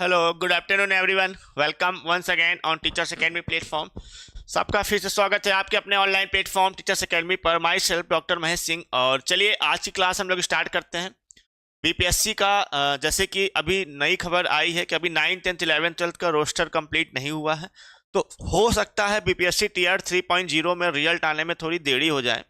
Hello, good afternoon everyone. Welcome once again on teachers academy platform. सबका फिर से स्वागत है आपके अपने ऑनलाइन प्लेटफॉर्म टीचर्स एकेडमी पर। My self doctor Mahesh Singh. और चलिए आज की क्लास हम लोग स्टार्ट करते हैं बीपीएससी का। जैसे कि अभी नई खबर आई है कि अभी 9th 10th 11th 12th का रोस्टर कंप्लीट नहीं हुआ है, तो हो सकता है बीपीएससी टीआर 3.0 में रिजल्ट आने में थोड़ी देरी हो जाए,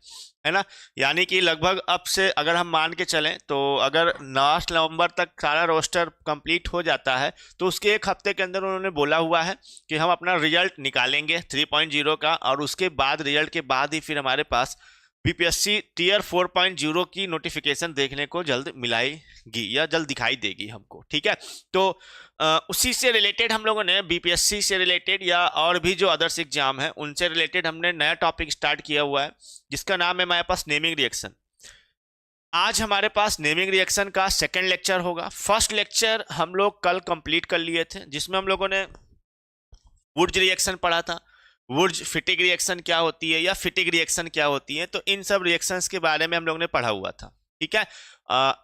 है ना। यानी कि लगभग अब से अगर हम मान के चलें तो अगर लास्ट नवंबर तक सारा रोस्टर कंप्लीट हो जाता है तो उसके एक हफ्ते के अंदर उन्होंने बोला हुआ है कि हम अपना रिजल्ट निकालेंगे 3.0 का, और उसके बाद रिजल्ट के बाद ही फिर हमारे पास बीपीएससी टीयर 4.0 की नोटिफिकेशन देखने को जल्द मिलाएगी या जल्द दिखाई देगी हमको, ठीक है। तो उसी से रिलेटेड हम लोगों ने बीपीएससी से रिलेटेड या और भी जो अदर्स एग्जाम है उनसे रिलेटेड हमने नया टॉपिक स्टार्ट किया हुआ है, जिसका नाम है हमारे पास नेमिंग रिएक्शन। आज हमारे पास नेमिंग रिएक्शन का सेकेंड लेक्चर होगा। फर्स्ट लेक्चर हम लोग कल कंप्लीट कर लिए थे, जिसमें हम लोगों ने वुर्ज रिएक्शन पढ़ा था। वुर्ज फिटिग रिएक्शन क्या होती है या फिटिग रिएक्शन क्या होती है, तो इन सब रिएक्शंस के बारे में हम लोग ने पढ़ा हुआ था, ठीक है।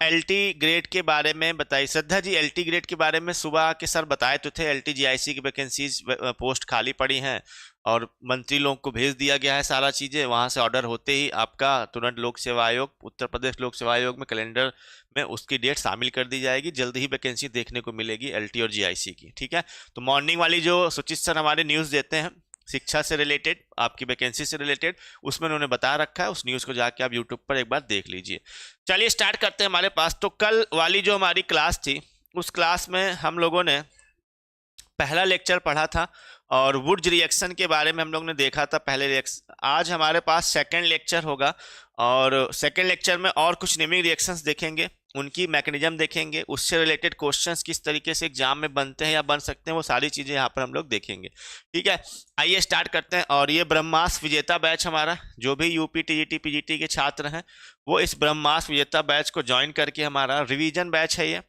एलटी ग्रेड के बारे में बताई श्रद्धा जी। एलटी ग्रेड के बारे में सुबह आके सर बताए तो थे, एलटी जीआईसी की वैकेंसीज पोस्ट खाली पड़ी हैं और मंत्री लोगों को भेज दिया गया है सारा चीज़ें। वहाँ से ऑर्डर होते ही आपका तुरंत लोक सेवा आयोग, उत्तर प्रदेश लोक सेवा आयोग में कैलेंडर में उसकी डेट शामिल कर दी जाएगी। जल्द ही वैकेंसी देखने को मिलेगी एलटी और जीआईसी की, ठीक है। तो मॉर्निंग वाली जो सुचित सर हमारे न्यूज़ देते हैं शिक्षा से रिलेटेड, आपकी वैकेंसी से रिलेटेड, उसमें उन्होंने बता रखा है। उस न्यूज़ को जाके आप यूट्यूब पर एक बार देख लीजिए। चलिए स्टार्ट करते हैं हमारे पास। तो कल वाली जो हमारी क्लास थी उस क्लास में हम लोगों ने पहला लेक्चर पढ़ा था और वुर्ज रिएक्शन के बारे में हम लोग ने देखा था पहले रिएक्शन। आज हमारे पास सेकंड लेक्चर होगा और सेकंड लेक्चर में और कुछ नेमिंग रिएक्शंस देखेंगे, उनकी मैकेनिज्म देखेंगे, उससे रिलेटेड क्वेश्चंस किस तरीके से एग्जाम में बनते हैं या बन सकते हैं, वो सारी चीज़ें यहाँ पर हम लोग देखेंगे, ठीक है। आइए स्टार्ट करते हैं। और ये ब्रह्मास्त्र विजेता बैच हमारा, जो भी यूपी टीजीटी पीजीटी के छात्र हैं वो इस ब्रह्मास्त्र विजेता बैच को ज्वाइन करके, हमारा रिवीजन बैच है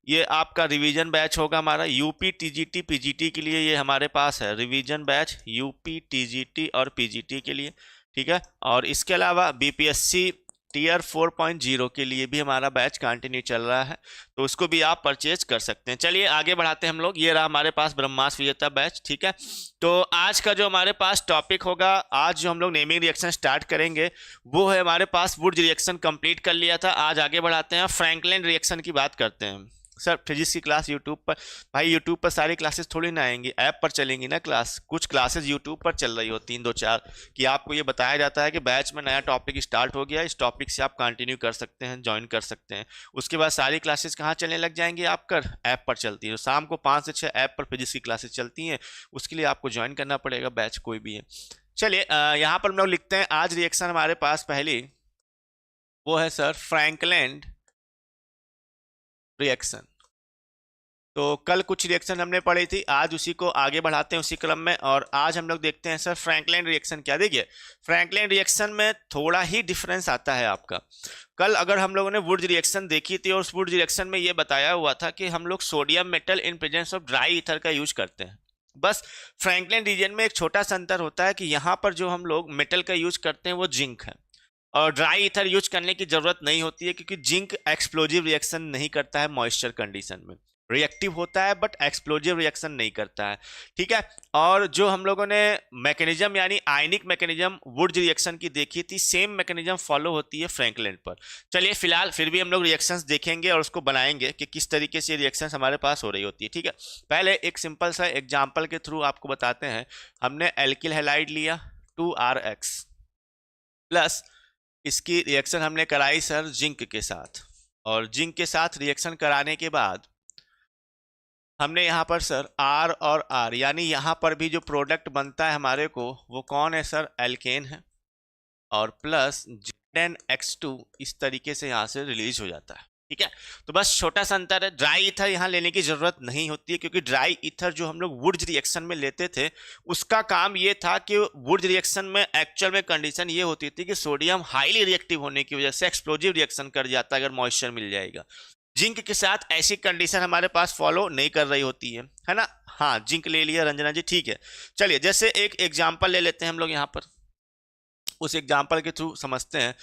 ये आपका रिवीजन बैच होगा हमारा यूपी टीजीटी पीजीटी के लिए। ये हमारे पास है रिवीजन बैच यूपी टीजीटी और पीजीटी के लिए, ठीक है। और इसके अलावा बीपीएससी टीयर 4.0 के लिए भी हमारा बैच कंटिन्यू चल रहा है, तो उसको भी आप परचेज कर सकते हैं। चलिए आगे बढ़ाते हैं हम लोग। ये रहा हमारे पास ब्रह्मास्त्र विजेता बैच, ठीक है। तो आज का जो हमारे पास टॉपिक होगा, आज जो हम लोग नेमिंग रिएक्शन स्टार्ट करेंगे वो है हमारे पास वुर्ज रिएक्शन कंप्लीट कर लिया था। आज आगे बढ़ाते हैं, फ्रैंकलिन रिएक्शन की बात करते हैं। सर फिजिक्स की क्लास यूट्यूब पर, भाई यूट्यूब पर सारी क्लासेस थोड़ी ना आएंगी, ऐप पर चलेंगी ना क्लास। कुछ क्लासेस यूट्यूब पर चल रही होती 3-2-4 कि आपको ये बताया जाता है कि बैच में नया टॉपिक स्टार्ट हो गया, इस टॉपिक से आप कंटिन्यू कर सकते हैं, ज्वाइन कर सकते हैं। उसके बाद सारी क्लासेस कहाँ चलने लग जाएंगी, आपका ऐप पर चलती है। तो शाम को 5 से 6 ऐप पर फिजिक्स की क्लासेस चलती हैं, उसके लिए आपको ज्वाइन करना पड़ेगा, बैच कोई भी है। चलिए यहाँ पर हम लोग लिखते हैं आज रिएक्शन हमारे पास पहली वो है सर फ्रैंकलिन रिएक्शन। तो कल कुछ रिएक्शन हमने पढ़ी थी, आज उसी को आगे बढ़ाते हैं उसी क्रम में। और आज हम लोग देखते हैं सर फ्रैंकलिन रिएक्शन क्या। देखिए फ्रैंकलिन रिएक्शन में थोड़ा ही डिफरेंस आता है आपका। कल अगर हम लोगों ने वुर्ज रिएक्शन देखी थी और उस वुर्ज रिएक्शन में ये बताया हुआ था कि हम लोग sodium metal in presence of dry ether का यूज करते हैं। बस फ्रैंकलिन रीजन में एक छोटा सा अंतर होता है कि यहाँ पर जो हम लोग मेटल का यूज करते हैं वो जिंक है, और ड्राई ईथर यूज करने की जरूरत नहीं होती है, क्योंकि जिंक एक्सप्लोजिव रिएक्शन नहीं करता है मॉइस्चर कंडीशन में। रिएक्टिव होता है बट एक्सप्लोजिव रिएक्शन नहीं करता है, ठीक है। और जो हम लोगों ने मैकेनिज्म यानी आयनिक मैकेनिज्म वुर्ज रिएक्शन की देखी थी, सेम मैकेनिज्म फॉलो होती है फ्रैंकलिन पर। चलिए फिलहाल फिर भी हम लोग रिएक्शंस देखेंगे और उसको बनाएंगे कि किस तरीके से रिएक्शंस हमारे पास हो रही होती है, ठीक है। पहले एक सिंपल सा एग्जाम्पल के थ्रू आपको बताते हैं। हमने एल्किल हैलाइड लिया 2RX प्लस इसकी रिएक्शन हमने कराई सर जिंक के साथ, और जिंक के साथ रिएक्शन कराने के बाद हमने यहाँ पर सर R और R यानी यहाँ पर भी जो प्रोडक्ट बनता है हमारे को वो कौन है सर, एल्केन है, और प्लस ZnX2 इस तरीके से यहाँ से रिलीज हो जाता है, ठीक है। तो बस छोटा सा अंतर है, ड्राई ईथर यहाँ लेने की जरूरत नहीं होती है, क्योंकि ड्राई ईथर जो हम लोग वुर्ज रिएक्शन में लेते थे उसका काम ये था कि वुर्ज रिएक्शन में एक्चुअल में कंडीशन ये होती थी कि सोडियम हाईली रिएक्टिव होने की वजह से एक्सप्लोजिव रिएक्शन कर जाता है अगर मॉइस्चर मिल जाएगा। जिंक के साथ ऐसी कंडीशन हमारे पास फॉलो नहीं कर रही होती है ना। हाँ जिंक ले लिया रंजना जी, ठीक है। चलिए जैसे एक एग्जांपल ले लेते हैं हम लोग यहाँ पर। उस एग्जाम्पल के थ्रू समझते हैं।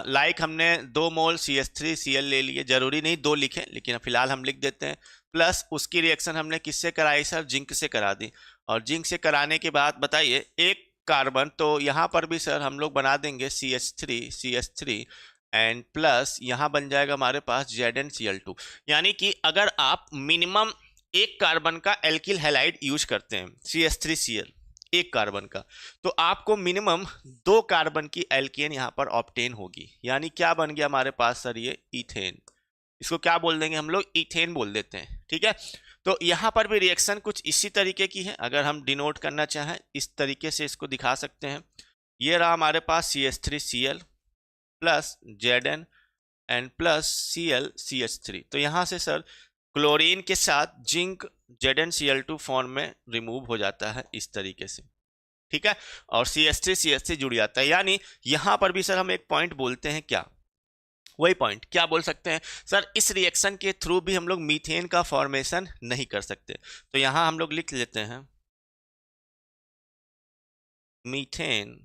लाइक हमने 2 मोल CH3Cl ले लिए, जरूरी नहीं 2 लिखें लेकिन फिलहाल हम लिख देते हैं। प्लस उसकी रिएक्शन हमने किससे कराई सर, जिंक से करा दी। और जिंक से कराने के बाद बताइए एक कार्बन, तो यहाँ पर भी सर हम लोग बना देंगे CH3 एंड प्लस यहाँ बन जाएगा हमारे पास ZnCl2। यानी कि अगर आप मिनिमम एक कार्बन का एल्किल हैलाइड यूज करते हैं CH3Cl एक कार्बन का, तो आपको मिनिमम 2 कार्बन की एल्केन यहाँ पर ऑब्टेन होगी। यानी क्या बन गया हमारे पास सर, ये इथेन। इसको क्या बोल देंगे हम लोग, इथेन बोल देते हैं, ठीक है। तो यहाँ पर भी रिएक्शन कुछ इसी तरीके की है। अगर हम डिनोट करना चाहें इस तरीके से इसको दिखा सकते हैं। ये रहा हमारे पास CH3Cl plus Zn and plus CH3। तो यहाँ से सर क्लोरीन के साथ जिंक ZnCl2 फॉर्म में रिमूव हो जाता है इस तरीके से, ठीक है। और CH3 जुड़ जाता है। यानी यहां पर भी सर हम एक पॉइंट बोलते हैं, क्या वही पॉइंट क्या बोल सकते हैं सर, इस रिएक्शन के थ्रू भी हम लोग मीथेन का फॉर्मेशन नहीं कर सकते। तो यहां हम लोग लिख लेते हैं मीथेन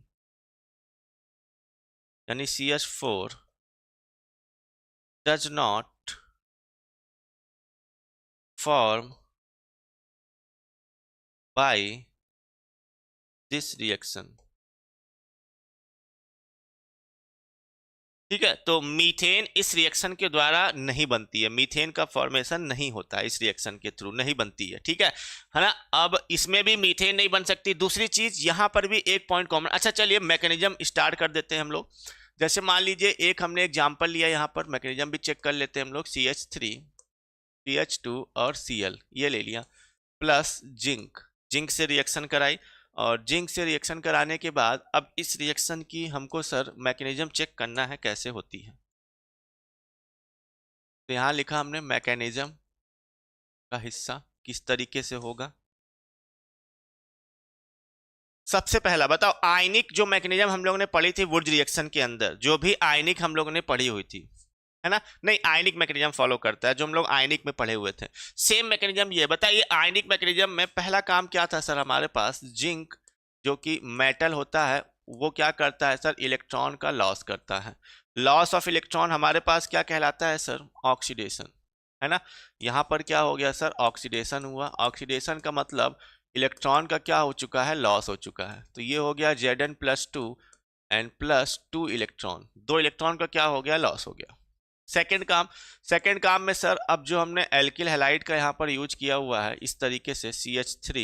यानी CH4 does not form by this reaction, ठीक है। तो मीथेन इस रिएक्शन के द्वारा नहीं बनती है, मीथेन का फॉर्मेशन नहीं होता है इस रिएक्शन के थ्रू, नहीं बनती है, ठीक है ना। अब इसमें भी मीथेन नहीं बन सकती। दूसरी चीज यहां पर भी एक पॉइंट कॉमन। अच्छा चलिए मैकेनिज्म स्टार्ट कर देते हैं हम लोग। जैसे मान लीजिए एक हमने एग्जांपल लिया, यहाँ पर मैकेनिज्म भी चेक कर लेते हैं हम लोग। CH3 CH2 और Cl ये ले लिया, प्लस जिंक से रिएक्शन कराई। और जिंक से रिएक्शन कराने के बाद अब इस रिएक्शन की हमको सर मैकेनिज्म चेक करना है कैसे होती है। तो यहाँ लिखा हमने मैकेनिज्म का हिस्सा किस तरीके से होगा। सबसे पहला बताओ, आयनिक जो मैकेनिज्म हम लोगों ने पढ़ी थी वुड्स रिएक्शन के अंदर, जो भी आयनिक हम लोगों ने पढ़ी हुई थी, है ना। नहीं, आयनिक मैकेनिज्म फॉलो करता है जो हम लोग आयनिक में पढ़े हुए थे। सेम मैकेनिज्म ये बताइए, आयनिक मैकेनिज्म में पहला काम क्या था सर हमारे पास, जिंक जो कि मेटल होता है वो क्या करता है सर, इलेक्ट्रॉन का लॉस करता है। लॉस ऑफ इलेक्ट्रॉन हमारे पास क्या कहलाता है सर, ऑक्सीडेशन, है ना। यहाँ पर क्या हो गया सर, ऑक्सीडेशन हुआ। ऑक्सीडेशन का मतलब इलेक्ट्रॉन का क्या हो चुका है, लॉस हो चुका है। तो ये हो गया Zn+2 एंड +2 इलेक्ट्रॉन, 2 इलेक्ट्रॉन का क्या हो गया, लॉस हो गया। सेकेंड काम में सर अब जो हमने एल्किल हैलाइड का यहाँ पर यूज किया हुआ है इस तरीके से CH3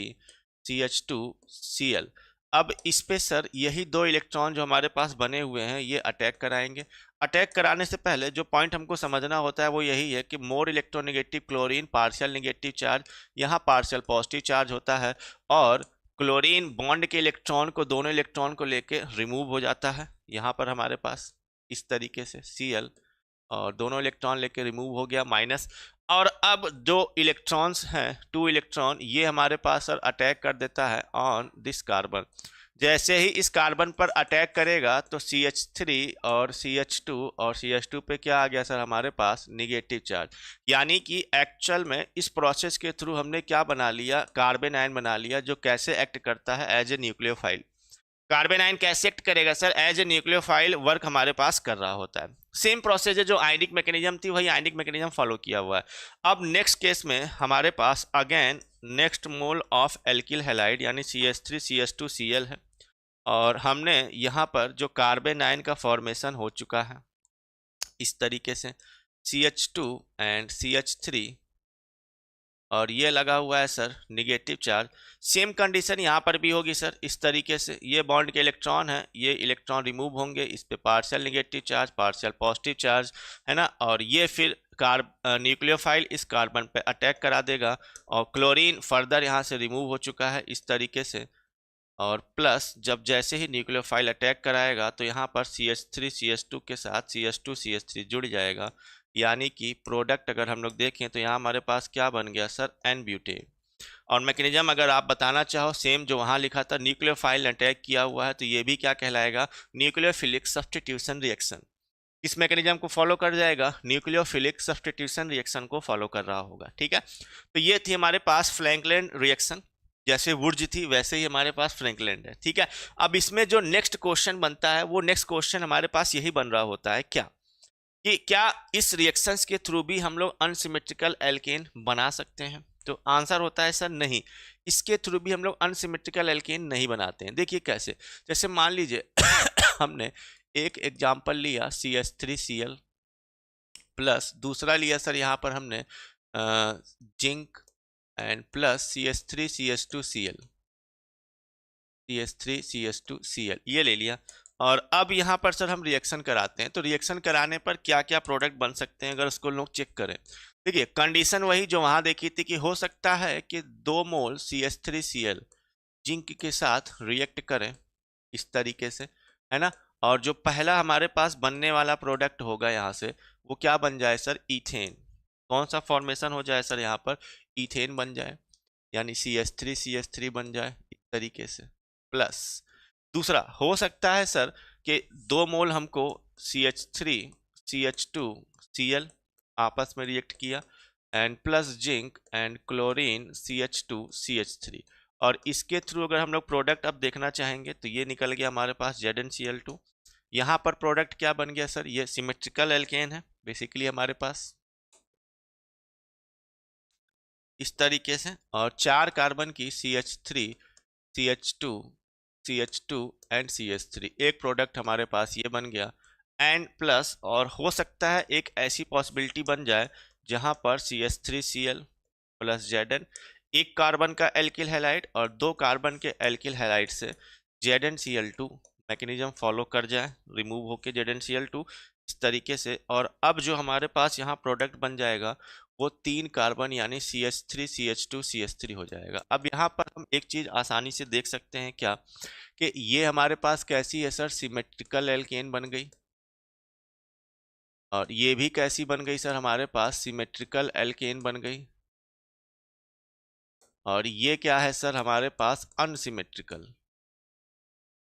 CH2 Cl, अब इस पे सर यही 2 इलेक्ट्रॉन जो हमारे पास बने हुए हैं ये अटैक कराएंगे। अटैक कराने से पहले जो पॉइंट हमको समझना होता है वो यही है कि more electronegative chlorine partial negative charge, यहाँ पार्शियल पॉजिटिव चार्ज होता है। और क्लोरीन बॉन्ड के इलेक्ट्रॉन को, दोनों इलेक्ट्रॉन को लेके रिमूव हो जाता है। यहाँ पर हमारे पास इस तरीके से Cl और दोनों इलेक्ट्रॉन लेके रिमूव हो गया माइनस। और अब जो इलेक्ट्रॉन्स हैं 2 इलेक्ट्रॉन ये हमारे पास सर अटैक कर देता है ऑन दिस कार्बन। जैसे ही इस कार्बन पर अटैक करेगा तो CH3 और CH2 पे क्या आ गया सर हमारे पास, निगेटिव चार्ज। यानी कि एक्चुअल में इस प्रोसेस के थ्रू हमने क्या बना लिया, कार्बन आयन बना लिया जो कैसे एक्ट करता है as a nucleophile. Carbanion कैसे एक्ट करेगा sir, as a nucleophile work हमारे पास कर रहा होता है। सेम प्रोसेस है जो आयनिक मैकेनिज्म थी वही आयनिक मैकेनिज्म फॉलो किया हुआ है। अब नेक्स्ट केस में हमारे पास again next mole of alkyl halide यानी CH3 CH2 Cl है। और हमने यहाँ पर जो कार्बन आयन का फॉर्मेशन हो चुका है इस तरीके से CH2 एंड CH3 और ये लगा हुआ है sir negative charge. Same condition यहाँ पर भी होगी सर इस तरीके से, ये बॉन्ड के इलेक्ट्रॉन है, ये इलेक्ट्रॉन रिमूव होंगे, इस पे partial negative charge partial positive charge, है ना। और ये फिर न्यूक्लियोफाइल इस कार्बन पे अटैक करा देगा और क्लोरीन फर्दर यहाँ से रिमूव हो चुका है इस तरीके से। और प्लस जब जैसे ही न्यूक्लियोफाइल अटैक कराएगा तो यहाँ पर CH3 CH2 के साथ CH2 CH3 जुड़ जाएगा। यानी कि प्रोडक्ट अगर हम लोग देखें तो यहाँ हमारे पास क्या बन गया सर, एन ब्यूटेन। और मैकेनिज्म अगर आप बताना चाहो सेम जो वहाँ लिखा था, न्यूक्लियोफाइल अटैक किया हुआ है तो ये भी क्या कहलाएगा, न्यूक्लियोफिलिक सब्स्टिट्यूशन रिएक्शन। इस मैकेनिज्म को फॉलो कर जाएगा, न्यूक्लियोफिलिक सब्स्टिट्यूशन रिएक्शन को फॉलो कर रहा होगा, ठीक है। तो ये थी हमारे पास फ्रैंकलिन रिएक्शन। जैसे वुड्स थी वैसे ही हमारे पास फ्रैंकलैंड है, ठीक है। अब इसमें जो नेक्स्ट क्वेश्चन बनता है वो नेक्स्ट क्वेश्चन हमारे पास यही बन रहा होता है क्या, कि क्या इस रिएक्शंस के थ्रू भी हम लोग अनसिमेट्रिकल एल्केन बना सकते हैं। तो आंसर होता है सर नहीं, इसके थ्रू भी हम लोग अनसिमेट्रिकल एल्केन नहीं बनाते हैं। देखिए कैसे, जैसे मान लीजिए हमने एक एग्जांपल लिया CH3Cl प्लस, दूसरा लिया सर यहाँ पर हमने zinc and plus CH3CH2Cl, CH3CH2Cl ये ले लिया। और अब यहाँ पर सर हम रिएक्शन कराते हैं, तो रिएक्शन कराने पर क्या क्या प्रोडक्ट बन सकते हैं अगर उसको लोग चेक करें। देखिए कंडीशन वही जो वहाँ देखी थी कि हो सकता है कि 2 मोल CH3Cl जिंक के साथ रिएक्ट करें इस तरीके से, है ना। और जो पहला हमारे पास बनने वाला प्रोडक्ट होगा यहाँ से वो क्या बन जाए सर, इथेन। कौन सा फॉर्मेशन हो जाए सर यहाँ पर, इथेन बन जाए, यानी CH3CH3 बन जाए इस तरीके से। प्लस दूसरा हो सकता है सर कि 2 मोल हमको CH3CH2Cl आपस में रिएक्ट किया and plus zinc and chlorine CH2CH3, और इसके थ्रू अगर हम लोग प्रोडक्ट अब देखना चाहेंगे तो ये निकल गया हमारे पास ZnCl2। यहाँ पर प्रोडक्ट क्या बन गया सर, ये सिमेट्रिकल एल्केन है बेसिकली हमारे पास इस तरीके से, और 4 कार्बन की CH3 CH2 CH2 and CH3 एक प्रोडक्ट हमारे पास ये बन गया एंड प्लस, और हो सकता है एक ऐसी पॉसिबिलिटी बन जाए जहां पर CH3Cl प्लस Zn एक कार्बन का एल्किल हैलाइड और 2 कार्बन के एल्किल हैलाइड से ZnCl2 मैकेनिज्म फॉलो कर जाए, रिमूव होके ZnCl2 इस तरीके से। और अब जो हमारे पास यहाँ प्रोडक्ट बन जाएगा वो 3 कार्बन यानी CH3 CH2 CH3 हो जाएगा। अब यहाँ पर हम एक चीज आसानी से देख सकते हैं क्या, कि ये हमारे पास कैसी है सर, सिमेट्रिकल एल्केन बन गई, और ये भी कैसी बन गई सर हमारे पास, सिमेट्रिकल एल्केन बन गई, और ये क्या है सर हमारे पास अनसिमेट्रिकल,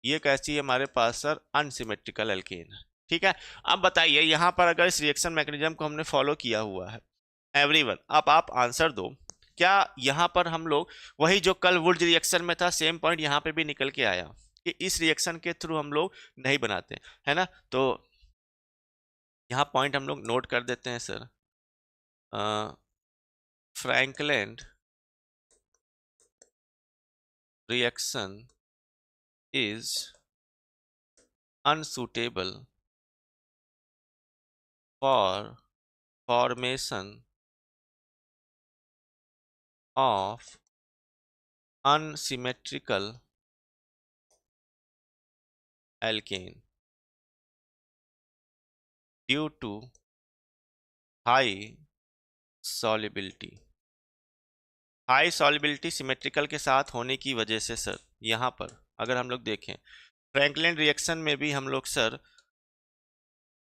ये कैसी है हमारे पास सर, अनसिमेट्रिकल एल्केन। ठीक है। अब बताइए यहाँ पर अगर इस रिएक्शन मैकेनिज्म को हमने फॉलो किया हुआ है एवरीवन, अब आप आंसर दो, क्या यहाँ पर हम लोग वही जो कल वुड्स रिएक्शन में था सेम पॉइंट यहाँ पे भी निकल के आया कि इस रिएक्शन के थ्रू हम लोग नहीं बनाते, है ना। तो यहाँ पॉइंट हम लोग नोट कर देते हैं sir, Frankland reaction is unsuitable for formation of unsymmetrical alkane due to high solubility। High solubility symmetrical के साथ होने की वजह से सर यहाँ पर अगर हम लोग देखें फ्रैंकलिन रिएक्शन में भी हम लोग सर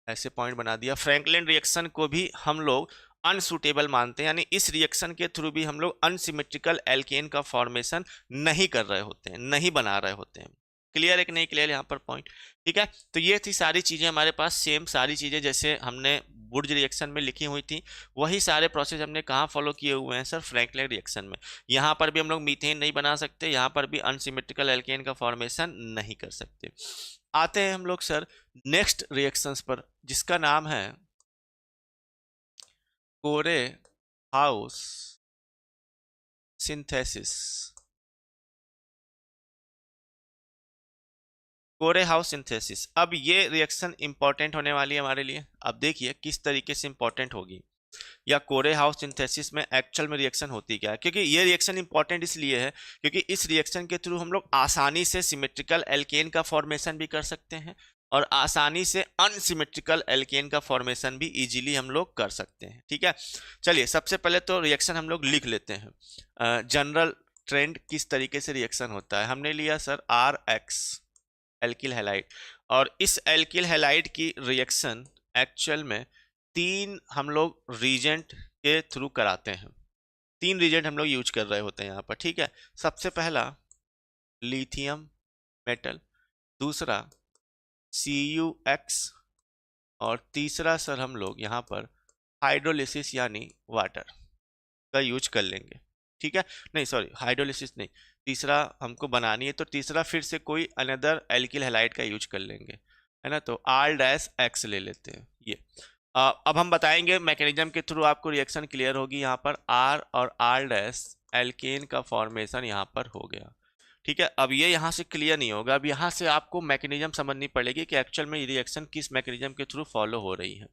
ऐसे पॉइंट बना दिया, फ्रैंकलिन रिएक्शन को भी हम लोग अनसूटेबल मानते हैं, यानी इस रिएक्शन के थ्रू भी हम लोग अनसिमेट्रिकल एल्केन का फॉर्मेशन नहीं कर रहे होते हैं, नहीं बना रहे होते हैं। क्लियर है कि नहीं क्लियर यहाँ पर पॉइंट, ठीक है। तो ये थी सारी चीजें हमारे पास, सेम सारी चीजें जैसे हमने वुड्स रिएक्शन में लिखी हुई थी वही सारे प्रोसेस हमने कहाँ फॉलो किए हुए हैं सर, फ्रैंकलिन रिएक्शन में। यहाँ पर भी हम लोग मीथेन नहीं बना सकते, यहाँ पर भी अनसिमेट्रिकल एल्केन का फॉर्मेशन नहीं कर सकते। आते हैं हम लोग सर नेक्स्ट रिएक्शंस पर जिसका नाम है कोरे हाउस सिंथेसिस। कोरे हाउस सिंथेसिस, अब ये रिएक्शन इंपॉर्टेंट होने वाली है हमारे लिए। अब देखिए किस तरीके से इंपॉर्टेंट होगी, या कोरे हाउस सिंथेसिस में एक्चुअल में रिएक्शन होती क्या है, क्योंकि ये रिएक्शन इंपॉर्टेंट इसलिए है क्योंकि इस रिएक्शन के थ्रू हम लोग आसानी से सिमेट्रिकल एल्केन का फॉर्मेशन भी कर सकते हैं और आसानी से अनसिमेट्रिकल एल्केन का फॉर्मेशन भी इजीली हम लोग कर सकते हैं। ठीक है, चलिए सबसे पहले तो रिएक्शन हम लोग लिख लेते हैं, जनरल ट्रेंड किस तरीके से रिएक्शन होता है। हमने लिया सर RX एल्किल हैलाइड, और इस एल्किल हैलाइड की रिएक्शन एक्चुअल में 3 हम लोग रीजेंट के थ्रू कराते हैं, 3 रीजेंट हम लोग यूज कर रहे होते हैं यहाँ पर। ठीक है, सबसे पहला लिथियम मेटल, दूसरा CuX, और तीसरा सर हम लोग यहाँ पर हाइड्रोलिसिस यानी वाटर का यूज कर लेंगे। ठीक है, नहीं सॉरी हाइड्रोलिसिस नहीं, तीसरा हमको बनानी है तो तीसरा फिर से कोई अनदर एल्किल हैलाइड का यूज कर लेंगे, है ना। तो R-X ले लेते हैं ये। अब हम बताएंगे मैकेनिज्म के थ्रू, आपको रिएक्शन क्लियर होगी। यहाँ पर R और R- एल्केन का फॉर्मेशन यहाँ पर हो गया, ठीक है। अब ये यहाँ से क्लियर नहीं होगा, अब यहाँ से आपको मैकेनिज्म समझनी पड़ेगी कि एक्चुअल में ये रिएक्शन किस मैकेनिज्म के थ्रू फॉलो हो रही है,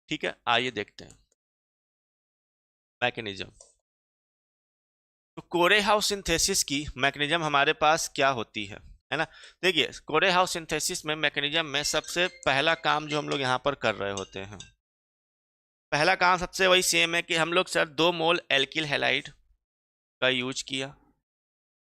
ठीक है। आइए देखते हैं मैकेनिज्म। तो कोरेहाउस सिंथेसिस की मैकेनिज्म हमारे पास क्या होती है ना। देखिए कोरेहाउस सिंथेसिस में मैकेनिज्म में सबसे पहला काम जो हम लोग यहाँ पर कर रहे होते हैं, पहला काम सबसे वही सेम है कि हम लोग सर 2 मोल एल्किल हैलाइड का यूज किया,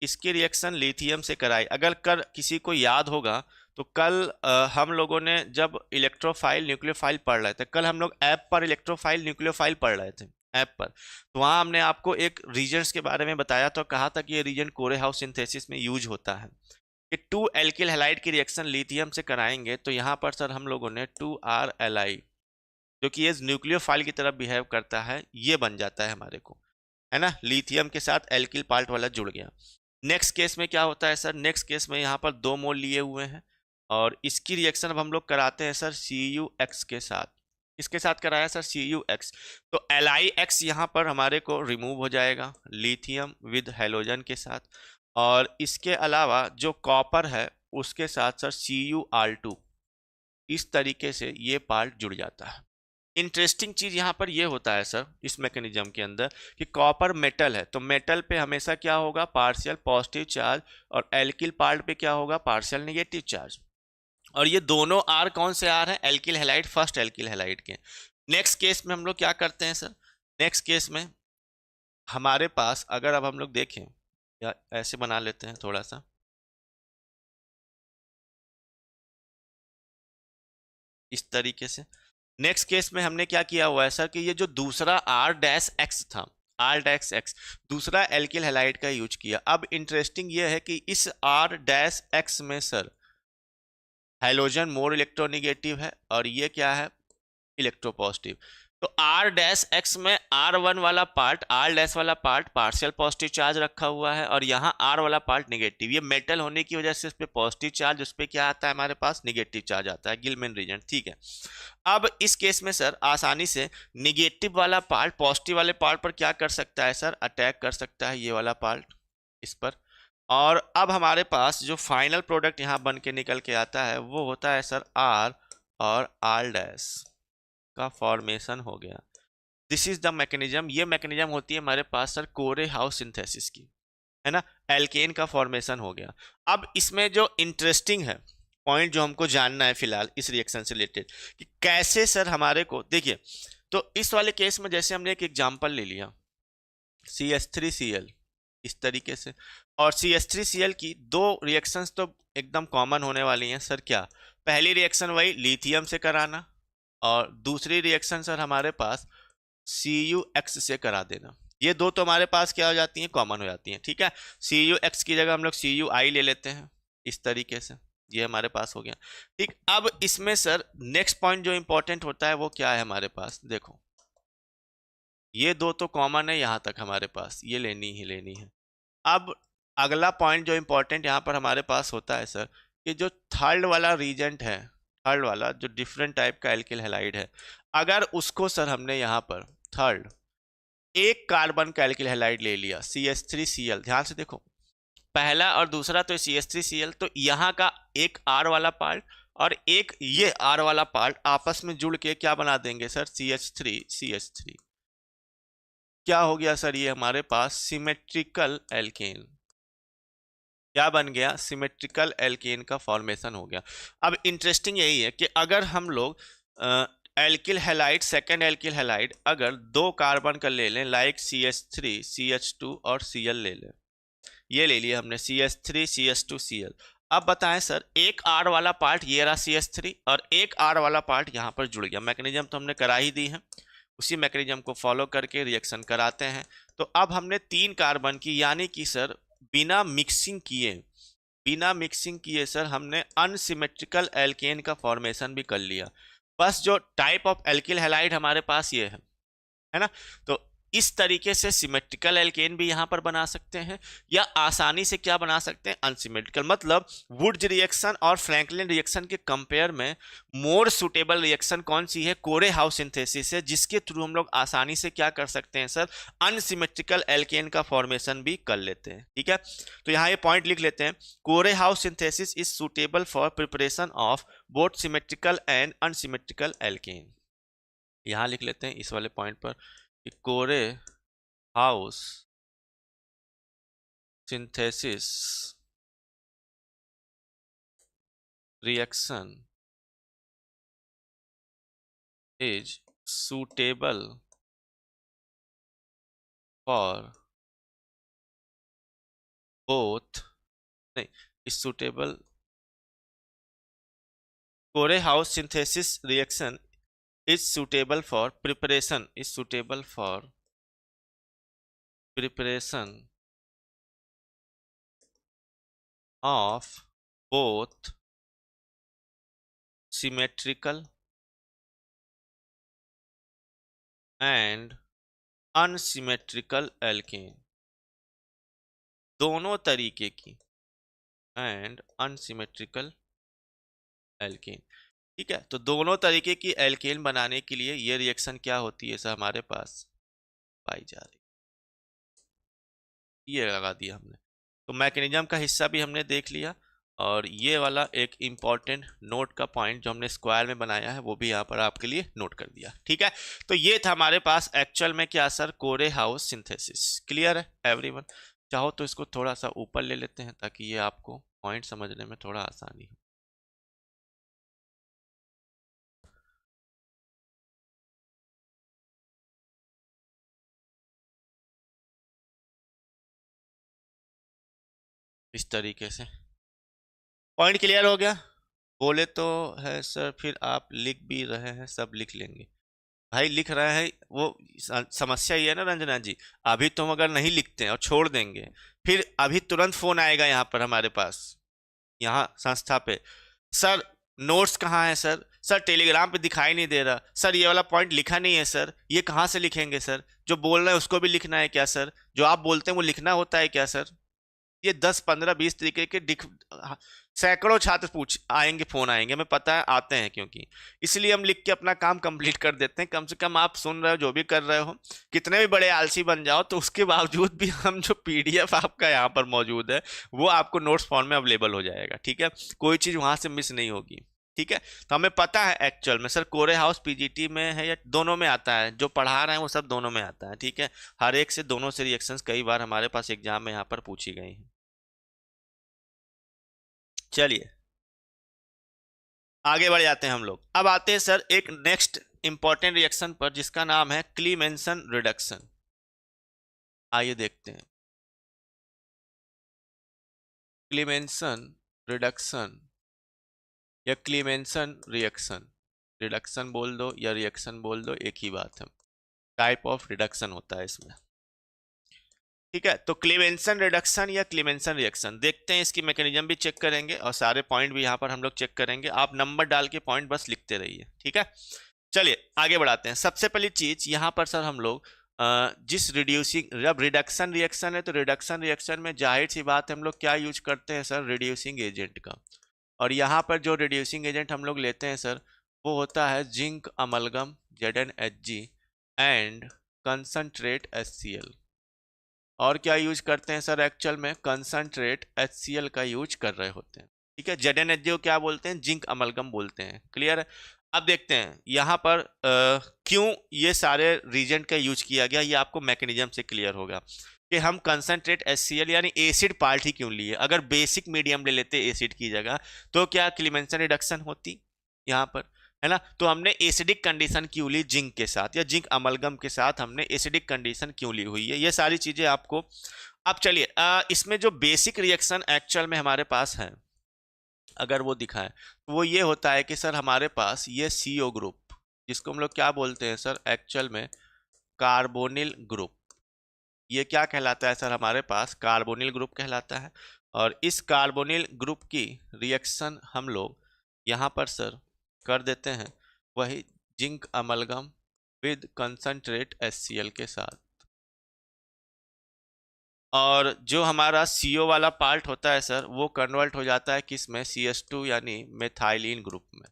इसकी रिएक्शन लिथियम से कराई। अगर किसी को याद होगा तो कल हम लोगों ने जब इलेक्ट्रोफाइल न्यूक्लियोफाइल पढ़ रहे थे, कल हम लोग ऐप पर इलेक्ट्रोफाइल न्यूक्लियोफाइल पढ़ रहे थे ऐप पर, तो वहाँ हमने आपको एक रीजन्स के बारे में बताया, तो कहा था कि ये रीजन कोरेहाउस सिंथेसिस में यूज होता है कि 2 एल्किल हैलाइड की रिएक्शन लिथियम से कराएंगे तो यहाँ पर सर हम लोगों ने 2R-Li जो कि ये न्यूक्लियोफाइल की तरह बिहेव करता है, ये बन जाता है हमारे को, है ना। लिथियम के साथ एल्किल पार्ट वाला जुड़ गया। नेक्स्ट केस में क्या होता है सर, नेक्स्ट केस में यहाँ पर 2 मोल लिए हुए हैं और इसकी रिएक्शन अब हम लोग कराते हैं सर CuX के साथ। इसके साथ कराया सर CuX, तो LiX यहाँ पर हमारे को रिमूव हो जाएगा लिथियम विद हेलोजन के साथ, और इसके अलावा जो कॉपर है उसके साथ सर Cu-R2, इस तरीके से ये पार्ट जुड़ जाता है। इंटरेस्टिंग चीज यहाँ पर ये होता है सर इस मैकेनिज्म के अंदर कि कॉपर मेटल है, तो मेटल पे हमेशा क्या होगा, पार्शियल पॉजिटिव चार्ज, और एल्किल पार्ट पे क्या होगा, पार्शियल नेगेटिव चार्ज। और ये दोनों आर कौन से आर हैं, alkyl halide, first alkyl halide के। नेक्स्ट केस में हम लोग क्या करते हैं सर, नेक्स्ट केस में हमारे पास अगर अब हम लोग देखें, या ऐसे बना लेते हैं थोड़ा सा, इस तरीके से। नेक्स्ट केस में हमने क्या किया हुआ है सर कि ये जो दूसरा R-X था, R-X दूसरा एल्किल हैलाइड का यूज किया। अब इंटरेस्टिंग ये है कि इस R-X में सर हाइड्रोजन मोर इलेक्ट्रोनेगेटिव है और ये क्या है, इलेक्ट्रोपॉजिटिव। तो R-X में R1 वाला पार्ट, R- वाला पार्ट पार्शियल पॉजिटिव चार्ज रखा हुआ है और यहाँ R वाला पार्ट नेगेटिव। ये मेटल होने की वजह से इस पे पॉजिटिव चार्ज, उस पे क्या आता है हमारे पास, नेगेटिव चार्ज आता है, गिलमैन रीजन, ठीक है। अब इस केस में सर आसानी से निगेटिव वाला पार्ट पॉजिटिव वाले पार्ट पर क्या कर सकता है सर, अटैक कर सकता है, ये वाला पार्ट इस पर। और अब हमारे पास जो फाइनल प्रोडक्ट यहाँ बन के निकल के आता है वो होता है सर R और R- का फॉर्मेशन हो गया। दिस इज द मैकेनिज्म, ये मैकेनिज्म होती है हमारे पास सर कोरेहाउस सिंथेसिस की, है ना। एल्केन का फॉर्मेशन हो गया। अब इसमें जो इंटरेस्टिंग है पॉइंट जो हमको जानना है फिलहाल इस रिएक्शन से रिलेटेड कि कैसे सर हमारे को, देखिए तो इस वाले केस में जैसे हमने एक एग्जांपल ले लिया CH3Cl इस तरीके से, और CH3Cl की 2 रिएक्शंस तो एकदम कॉमन होने वाली हैं सर। क्या, पहली रिएक्शन वही लिथियम से कराना और दूसरी रिएक्शन सर हमारे पास CuX से करा देना। ये 2 तो हमारे पास क्या हो जाती हैं, कॉमन हो जाती हैं, ठीक है। CuX की जगह हम लोग Cui ले लेते हैं इस तरीके से, ये हमारे पास हो गया, ठीक। अब इसमें सर नेक्स्ट पॉइंट जो इंपॉर्टेंट होता है वो क्या है हमारे पास, देखो ये 2 तो कॉमन है यहाँ तक हमारे पास, ये लेनी ही लेनी है। अब अगला पॉइंट जो इंपॉर्टेंट यहाँ पर हमारे पास होता है सर कि जो थर्ड वाला रीजेंट है, थर्ड वाला जो डिफरेंट टाइप का एल्किल हैलाइड है, अगर उसको सर हमने यहाँ पर थर्ड एक कार्बन का एल्किल हैलाइड ले लिया CH3Cl, ध्यान से देखो पहला और दूसरा तो CH3Cl, तो यहाँ का एक R वाला पार्ट और एक ये R वाला पार्ट आपस में जुड़ के क्या बना देंगे सर, CH3 क्या हो गया सर, ये हमारे पास सिमेट्रिकल एल्केन, क्या बन गया, सिमेट्रिकल एल्केन का फॉर्मेशन हो गया। अब इंटरेस्टिंग यही है कि अगर हम लोग alkyl halide, second alkyl halide अगर 2 कार्बन का ले लें, लाइक CH3 CH2 और Cl ले लें, ये ले लिया हमने CH3 CH2 Cl। अब बताएं सर एक R वाला पार्ट ये रहा CH3 और एक R वाला पार्ट यहाँ पर जुड़ गया। मैकेनिज्म तो हमने करा ही दी है, उसी मैकेनिज्म को फॉलो करके रिएक्शन कराते हैं। तो अब हमने 3 कार्बन की, यानी कि सर बिना मिक्सिंग किए सर हमने अनसिमेट्रिकल एल्केन का फॉर्मेशन भी कर लिया। बस जो टाइप ऑफ एल्किल हैलाइड हमारे पास ये है ना। तो इस तरीके से सिमेट्रिकल एल्केन भी यहां पर बना सकते हैं, या आसानी से क्या बना सकते हैं, अनसिमेट्रिकल। मतलब वुड्स रिएक्शन और फ्रैंकलिन रिएक्शन के कंपेयर में मोर सुटेबल रिएक्शन कौन सी है, कोरे हाउस सिंथेसिस है, जिसके थ्रू हम लोग आसानी से क्या कर सकते हैं सर, अनसिमेट्रिकल एल्केन का फॉर्मेशन भी कर लेते हैं। ठीक है, तो यहाँ ये पॉइंट लिख लेते हैं, Corey House synthesis is suitable for preparation of both symmetrical and unsymmetrical alkane. यहां लिख लेते हैं इस वाले पॉइंट पर कि कोरे House synthesis reaction is suitable for both, नहीं, is suitable, Core house synthesis reaction is suitable for preparation, is suitable for preparation of both symmetrical and unsymmetrical alkane, दोनों तरीके की एंड अनसिमेट्रिकल एल्केन। ठीक है, तो दोनों तरीके की एल्केन बनाने के लिए ये रिएक्शन क्या होती है सर, हमारे पास पाई जा रही, ये लगा दिया हमने। तो मैकेनिज्म का हिस्सा भी हमने देख लिया, और ये वाला एक इम्पॉर्टेंट नोट का पॉइंट जो हमने स्क्वायर में बनाया है वो भी यहाँ पर आपके लिए नोट कर दिया। ठीक है, तो ये था हमारे पास एक्चुअल में क्या सर, कोरे हाउस सिंथेसिस। क्लियर है एवरीवन? चाहो तो इसको थोड़ा सा ऊपर ले लेते हैं ताकि ये आपको पॉइंट समझने में थोड़ा आसानी हो। इस तरीके से पॉइंट क्लियर हो गया? बोले तो है सर, फिर आप लिख भी रहे हैं, सब लिख लेंगे भाई, लिख रहे हैं। वो समस्या ये है ना रंजना जी, अभी तुम अगर नहीं लिखते हैं और छोड़ देंगे, फिर अभी तुरंत फोन आएगा यहाँ पर हमारे पास, यहाँ संस्था पे, सर नोट्स कहाँ है सर, सर टेलीग्राम पे दिखाई नहीं दे रहा, सर ये वाला पॉइंट लिखा नहीं है सर, ये कहाँ से लिखेंगे सर, जो बोल रहे हैं उसको भी लिखना है क्या सर, जो आप बोलते हैं वो लिखना होता है क्या सर? ये 10 15 20 तरीके के सैकड़ों छात्र पूछ आएंगे, फोन आएंगे, हमें पता है आते हैं, क्योंकि इसलिए हम लिख के अपना काम कंप्लीट कर देते हैं। कम से कम आप सुन रहे हो, जो भी कर रहे हो, कितने भी बड़े आलसी बन जाओ, तो उसके बावजूद भी हम जो पीडीएफ आपका यहाँ पर मौजूद है वो आपको नोट्स फॉर्म में अवेलेबल हो जाएगा। ठीक है, कोई चीज़ वहाँ से मिस नहीं होगी। ठीक है, तो हमें पता है एक्चुअल में सर कोरे हाउस पीजीटी में है या दोनों में आता है, जो पढ़ा रहे हैं वो सब दोनों में आता है। ठीक है, हर एक से दोनों से रिएक्शंस कई बार हमारे पास एग्जाम में यहाँ पर पूछी गई हैं। चलिए आगे बढ़ जाते हैं हम लोग। अब आते हैं सर एक नेक्स्ट इंपॉर्टेंट रिएक्शन पर, जिसका नाम है क्लीमेंसन रिडक्शन। आइए देखते हैं क्लीमेंसन रिडक्शन या क्लीमेंसन रिएक्शन। रिडक्शन बोल दो या रिएक्शन बोल दो, एक ही बात है, टाइप ऑफ रिडक्शन होता है इसमें। ठीक है, तो क्लीमेंसन रिडक्शन या क्लीमेंसन रिएक्शन देखते हैं, इसकी मैकेनिज्म भी चेक करेंगे और सारे पॉइंट भी यहाँ पर हम लोग चेक करेंगे। आप नंबर डाल के पॉइंट बस लिखते रहिए। ठीक है, चलिए आगे बढ़ाते हैं। सबसे पहली चीज यहाँ पर सर हम लोग जिस रिड्यूसिंग, जब रिडक्शन रिएक्शन है तो रिडक्शन रिएक्शन में जाहिर सी बात है हम लोग क्या यूज करते हैं सर, रिड्यूसिंग एजेंट का। और यहाँ पर जो रिड्यूसिंग एजेंट हम लोग लेते हैं सर वो होता है zinc amalgam ZnHg and concentrate HCl। और क्या यूज करते हैं सर, एक्चुअल में कंसंट्रेट HCl का यूज कर रहे होते हैं। ठीक है, ZnHg को क्या बोलते हैं, जिंक अमलगम बोलते हैं। क्लियर है? अब देखते हैं यहाँ पर क्यों ये सारे रीजेंट का यूज किया गया, ये आपको मैकेनिज्म से क्लियर होगा कि हम कंसंट्रेट HCl यानी एसिड पार्ट ही क्यों लिए। अगर बेसिक मीडियम ले लेते एसिड की जगह तो क्या क्लीमेंसन रिडक्शन होती यहाँ पर, है ना? तो हमने एसिडिक कंडीशन क्यों ली जिंक के साथ, या जिंक अमलगम के साथ हमने एसिडिक कंडीशन क्यों ली हुई है, ये सारी चीजें आपको। अब चलिए इसमें जो बेसिक रिएक्शन एक्चुअल में हमारे पास है, अगर वो दिखाएं तो वो ये होता है कि सर हमारे पास ये CO ग्रुप, जिसको हम लोग क्या बोलते हैं सर एक्चुअल में, कार्बोनिल ग्रुप। ये क्या कहलाता है सर, हमारे पास कार्बोनिल ग्रुप कहलाता है। और इस कार्बोनिल ग्रुप की रिएक्शन हम लोग यहाँ पर सर कर देते हैं वही zinc amalgam with concentrate HCl के साथ। और जो हमारा CO वाला पार्ट होता है सर वो कन्वर्ट हो जाता है किस में, CH2 यानी मेथाइलिन ग्रुप में।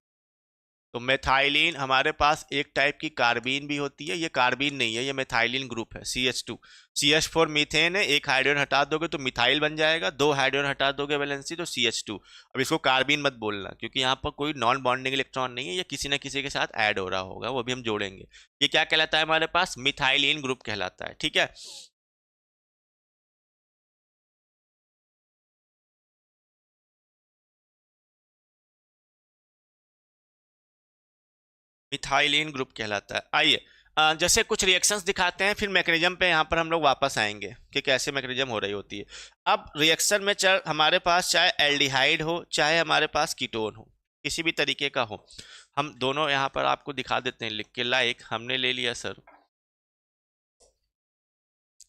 तो मेथाइलिन हमारे पास एक टाइप की कार्बीन भी होती है, ये कार्बीन नहीं है, ये मेथाइलिन ग्रुप है CH2। CH4 मीथेन है, एक हाइड्रोजन हटा दोगे तो मिथाइल बन जाएगा, दो हाइड्रोजन हटा दोगे वैलेंसी तो CH2। अब इसको कार्बीन मत बोलना क्योंकि यहाँ पर कोई नॉन बॉन्डिंग इलेक्ट्रॉन नहीं है, ये किसी न किसी के साथ ऐड हो रहा होगा, वो भी हम जोड़ेंगे। ये क्या कहलाता है हमारे पास, मिथाइलिन ग्रुप कहलाता है। ठीक है, मिथाइलिन ग्रुप कहलाता है। आइए जैसे कुछ रिएक्शंस दिखाते हैं, फिर मैकेनिज्म पे यहाँ पर हम लोग वापस आएंगे कि कैसे मैकेनिज्म हो रही होती है। अब रिएक्शन में चाहे हमारे पास चाहे एल्डिहाइड हो चाहे हमारे पास कीटोन हो, किसी भी तरीके का हो, हम दोनों यहाँ पर आपको दिखा देते हैं लिख के। लाइक हमने ले लिया सर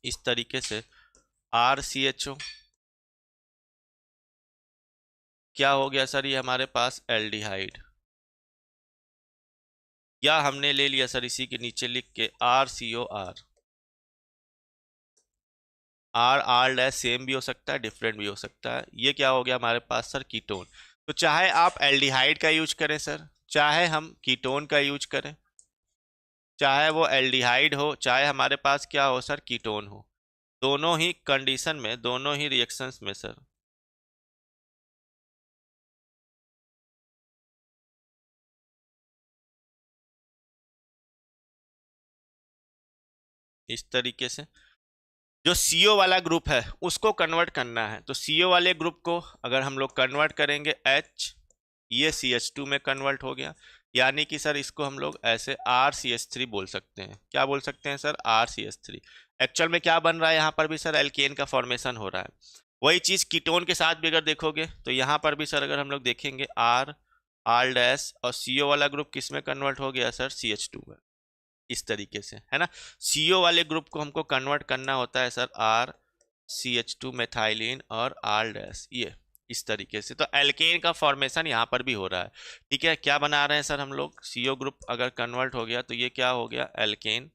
इस तरीके से RCHO, क्या हो गया सर, ये हमारे पास एल्डिहाइड। या हमने ले लिया सर इसी के नीचे लिख के RCOR, R डैश सेम भी हो सकता है डिफरेंट भी हो सकता है। ये क्या हो गया हमारे पास सर, कीटोन। तो चाहे आप एल्डिहाइड का यूज करें सर, चाहे हम कीटोन का यूज करें, चाहे वो एल्डिहाइड हो चाहे हमारे पास क्या हो सर, कीटोन हो, दोनों ही कंडीशन में, दोनों ही रिएक्शंस में सर इस तरीके से जो CO वाला ग्रुप है उसको कन्वर्ट करना है। तो CO वाले ग्रुप को अगर हम लोग कन्वर्ट करेंगे H, ये CH2 में कन्वर्ट हो गया, यानी कि सर इसको हम लोग ऐसे RCH3 बोल सकते हैं। क्या बोल सकते हैं सर, RCH3। एक्चुअल में क्या बन रहा है यहाँ पर भी सर, एल्केन का फॉर्मेशन हो रहा है। वही चीज कीटोन के साथ भी अगर देखोगे तो यहाँ पर भी सर अगर हम लोग देखेंगे R डैश और CO वाला ग्रुप किस में कन्वर्ट हो गया सर, CH2 में। इस तरीके से है ना, CO वाले ग्रुप को हमको कन्वर्ट करना होता है सर RCH2 मेथाइलिन और R डैश, ये इस तरीके से। तो एल्केन का फॉर्मेशन यहाँ पर भी हो रहा है। ठीक है, क्या बना रहे हैं सर हम लोग, CO ग्रुप अगर कन्वर्ट हो गया तो ये क्या हो गया, एल्केन,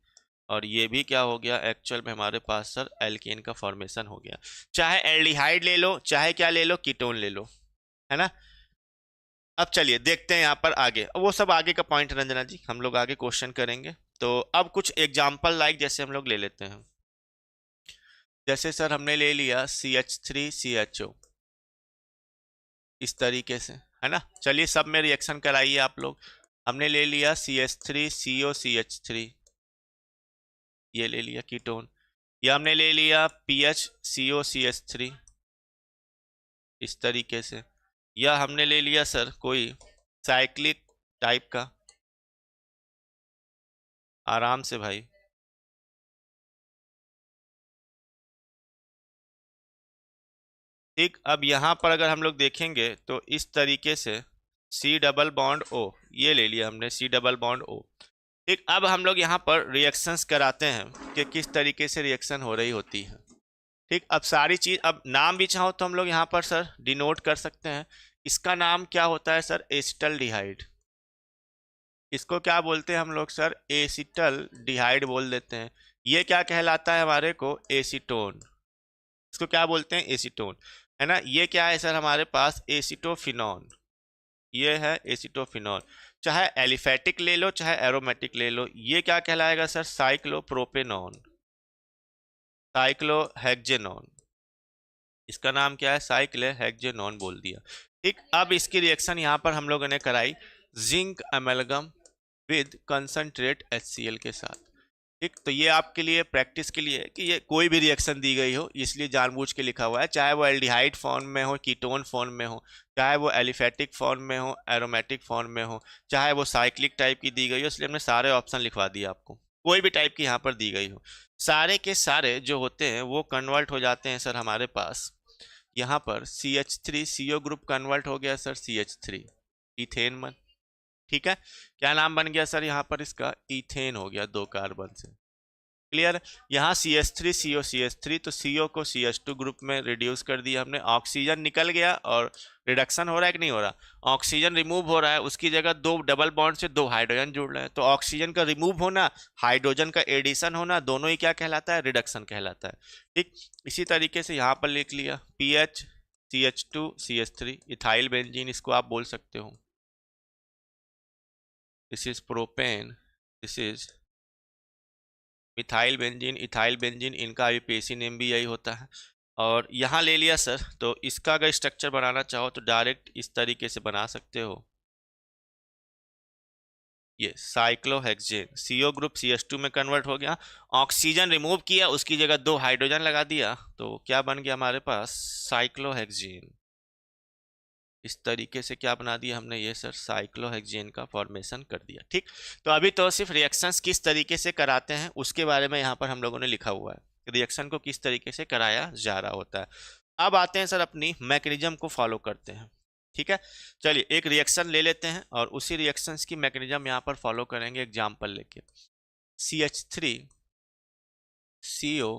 और ये भी क्या हो गया, एक्चुअल में हमारे पास सर एल्केन का फॉर्मेशन हो गया। चाहे एल्डिहाइड ले लो चाहे क्या ले लो, कीटोन ले लो, है ना। अब चलिए देखते हैं यहाँ पर आगे, वो सब आगे का पॉइंट रंजना जी, हम लोग आगे क्वेश्चन करेंगे। तो अब कुछ एग्जाम्पल लाइक जैसे हम लोग ले लेते हैं, जैसे सर हमने ले लिया CH3CHO इस तरीके से, है ना। चलिए सब में रिएक्शन कराइए आप लोग। हमने ले लिया CH3COCH3, ये ले लिया कीटोन। या हमने ले लिया PHCOCH3 इस तरीके से। या हमने ले लिया सर कोई साइक्लिक टाइप का, आराम से भाई, ठीक। अब यहाँ पर अगर हम लोग देखेंगे तो इस तरीके से C डबल बॉन्ड O, ये ले लिया हमने C डबल बॉन्ड O। ठीक, अब हम लोग यहाँ पर रिएक्शंस कराते हैं कि किस तरीके से रिएक्शन हो रही होती है। ठीक, अब सारी चीज, अब नाम भी चाहो तो हम लोग यहाँ पर सर डिनोट कर सकते हैं। इसका नाम क्या होता है सर, एसिटल्डिहाइड। इसको क्या बोलते हैं हम लोग सर, एसिटल्डिहाइड बोल देते हैं। ये क्या कहलाता है हमारे को, एसीटोन। इसको क्या बोलते हैं, एसीटोन, है ना। ये क्या है सर हमारे पास, एसिटोफिनॉन, ये है एसिटोफिनॉन। चाहे एलिफेटिक ले लो चाहे एरोमेटिक ले लो, ये क्या कहलाएगा सर, साइक्लोप्रोपेनॉन, साइक्लोहेक्जेनॉन। इसका नाम क्या है, साइक्लोहेक्जेनॉन बोल दिया। ठीक, अब इसकी रिएक्शन यहाँ पर हम लोगों ने कराई zinc amalgam with concentrate HCl के साथ। ठीक, तो ये आपके लिए प्रैक्टिस के लिए है कि ये कोई भी रिएक्शन दी गई हो, इसलिए जानबूझ के लिखा हुआ है, चाहे वो एल्डिहाइड फॉर्म में हो, कीटोन फॉर्म में हो, चाहे वो एलिफेटिक फॉर्म में हो, एरोमेटिक फॉर्म में हो, चाहे वो साइक्लिक टाइप की दी गई हो, इसलिए हमने सारे ऑप्शन लिखवा दिए आपको। कोई भी टाइप की यहाँ पर दी गई हो, सारे के सारे जो होते हैं वो कन्वर्ट हो जाते हैं सर हमारे पास यहाँ पर CH3CO ग्रुप कन्वर्ट हो गया सर CH3 इथेन बन। ठीक है, क्या नाम बन गया सर यहाँ पर इसका, इथेन हो गया, 2 कार्बन से। क्लियर। यहाँ CH3 CO CH3, तो CO को CH2 ग्रुप में रिड्यूस कर दिया हमने, ऑक्सीजन निकल गया और रिडक्शन हो रहा है कि नहीं हो रहा, ऑक्सीजन रिमूव हो रहा है, उसकी जगह दो डबल बॉन्ड से दो हाइड्रोजन जुड़ रहे हैं, तो ऑक्सीजन का रिमूव होना, हाइड्रोजन का एडिशन होना, दोनों ही क्या कहलाता है, रिडक्शन कहलाता है। ठीक, इसी तरीके से यहाँ पर लिख लिया PH CH2 CH3, ethyl benzene इसको आप बोल सकते हो, this is propane, this is methyl benzene, ethyl benzene, इनका आईयूपीएसी नेम भी यही होता है। और यहाँ ले लिया सर, तो इसका अगर स्ट्रक्चर बनाना चाहो तो डायरेक्ट इस तरीके से बना सकते हो, ये साइक्लोहेक्सेन, CO ग्रुप CH2 में कन्वर्ट हो गया, ऑक्सीजन रिमूव किया, उसकी जगह दो हाइड्रोजन लगा दिया, तो क्या बन गया हमारे पास, साइक्लोहेक्सेन। इस तरीके से क्या बना दिया हमने, ये सर साइक्लोहेक्सेन का फॉर्मेशन कर दिया। ठीक, तो अभी तो सिर्फ रिएक्शंस किस तरीके से कराते हैं उसके बारे में यहाँ पर हम लोगों ने लिखा हुआ है, रिएक्शन को किस तरीके से कराया जा रहा होता है। अब आते हैं सर अपनी मैकेनिज्म को फॉलो करते हैं। ठीक है, चलिए एक रिएक्शन ले लेते हैं और उसी रिएक्शंस की मैकेनिज्म यहाँ पर फॉलो करेंगे एग्जाम्पल लेके। CH3 CO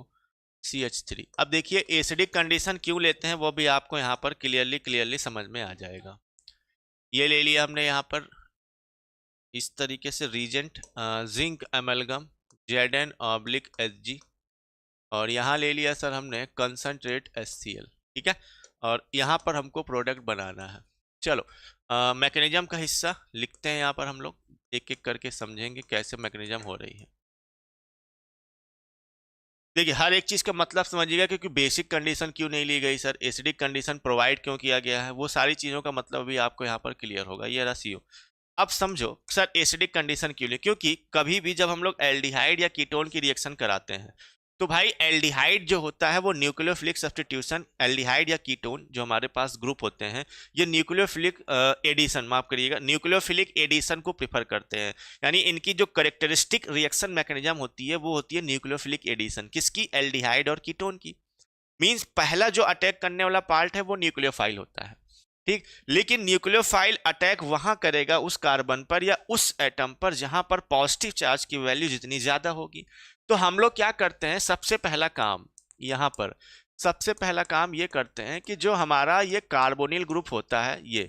CH3, अब देखिए एसिडिक कंडीशन क्यों लेते हैं वो भी आपको यहाँ पर क्लियरली समझ में आ जाएगा। ये ले लिया हमने यहाँ पर इस तरीके से रीजेंट जिंक एमलगम Zn/Hg, और यहाँ ले लिया सर हमने कंसंट्रेट HCl। ठीक है, और यहाँ पर हमको प्रोडक्ट बनाना है। चलो मैकेनिज्म का हिस्सा लिखते हैं यहाँ पर, हम लोग एक एक करके समझेंगे कैसे मैकेनिज्म हो रही है। देखिए हर एक चीज़ का मतलब समझिएगा, क्योंकि बेसिक कंडीशन क्यों नहीं ली गई सर, एसिडिक कंडीशन प्रोवाइड क्यों किया गया है, वो सारी चीज़ों का मतलब भी आपको यहाँ पर क्लियर होगा। ये रहा CO। अब समझो सर एसिडिक कंडीशन क्यों ली, क्योंकि कभी भी जब हम लोग एल्डिहाइड या कीटोन की रिएक्शन कराते हैं तो भाई एल्डिहाइड जो होता है वो न्यूक्लियोफिलिक सब्स्टिट्यूशन, एल्डिहाइड या कीटोन जो हमारे पास ग्रुप होते हैं ये न्यूक्लियोफिलिक एडिशन, माफ करिएगा, न्यूक्लियोफिलिक एडिशन को प्रिफर करते हैं। यानी इनकी जो करेक्टरिस्टिक रिएक्शन मैकेनिज्म होती है वो होती है न्यूक्लियोफिलिक एडिशन, किसकी, एल्डिहाइड और कीटोन की। मींस पहला जो अटैक करने वाला पार्ट है वो न्यूक्लियोफाइल होता है। ठीक, लेकिन न्यूक्लियोफाइल अटैक वहां करेगा उस कार्बन पर या उस एटम पर जहां पर पॉजिटिव चार्ज की वैल्यू जितनी ज्यादा होगी। तो हम लोग क्या करते हैं, सबसे पहला काम यहाँ पर, सबसे पहला काम ये करते हैं कि जो हमारा ये कार्बोनिल ग्रुप होता है ये,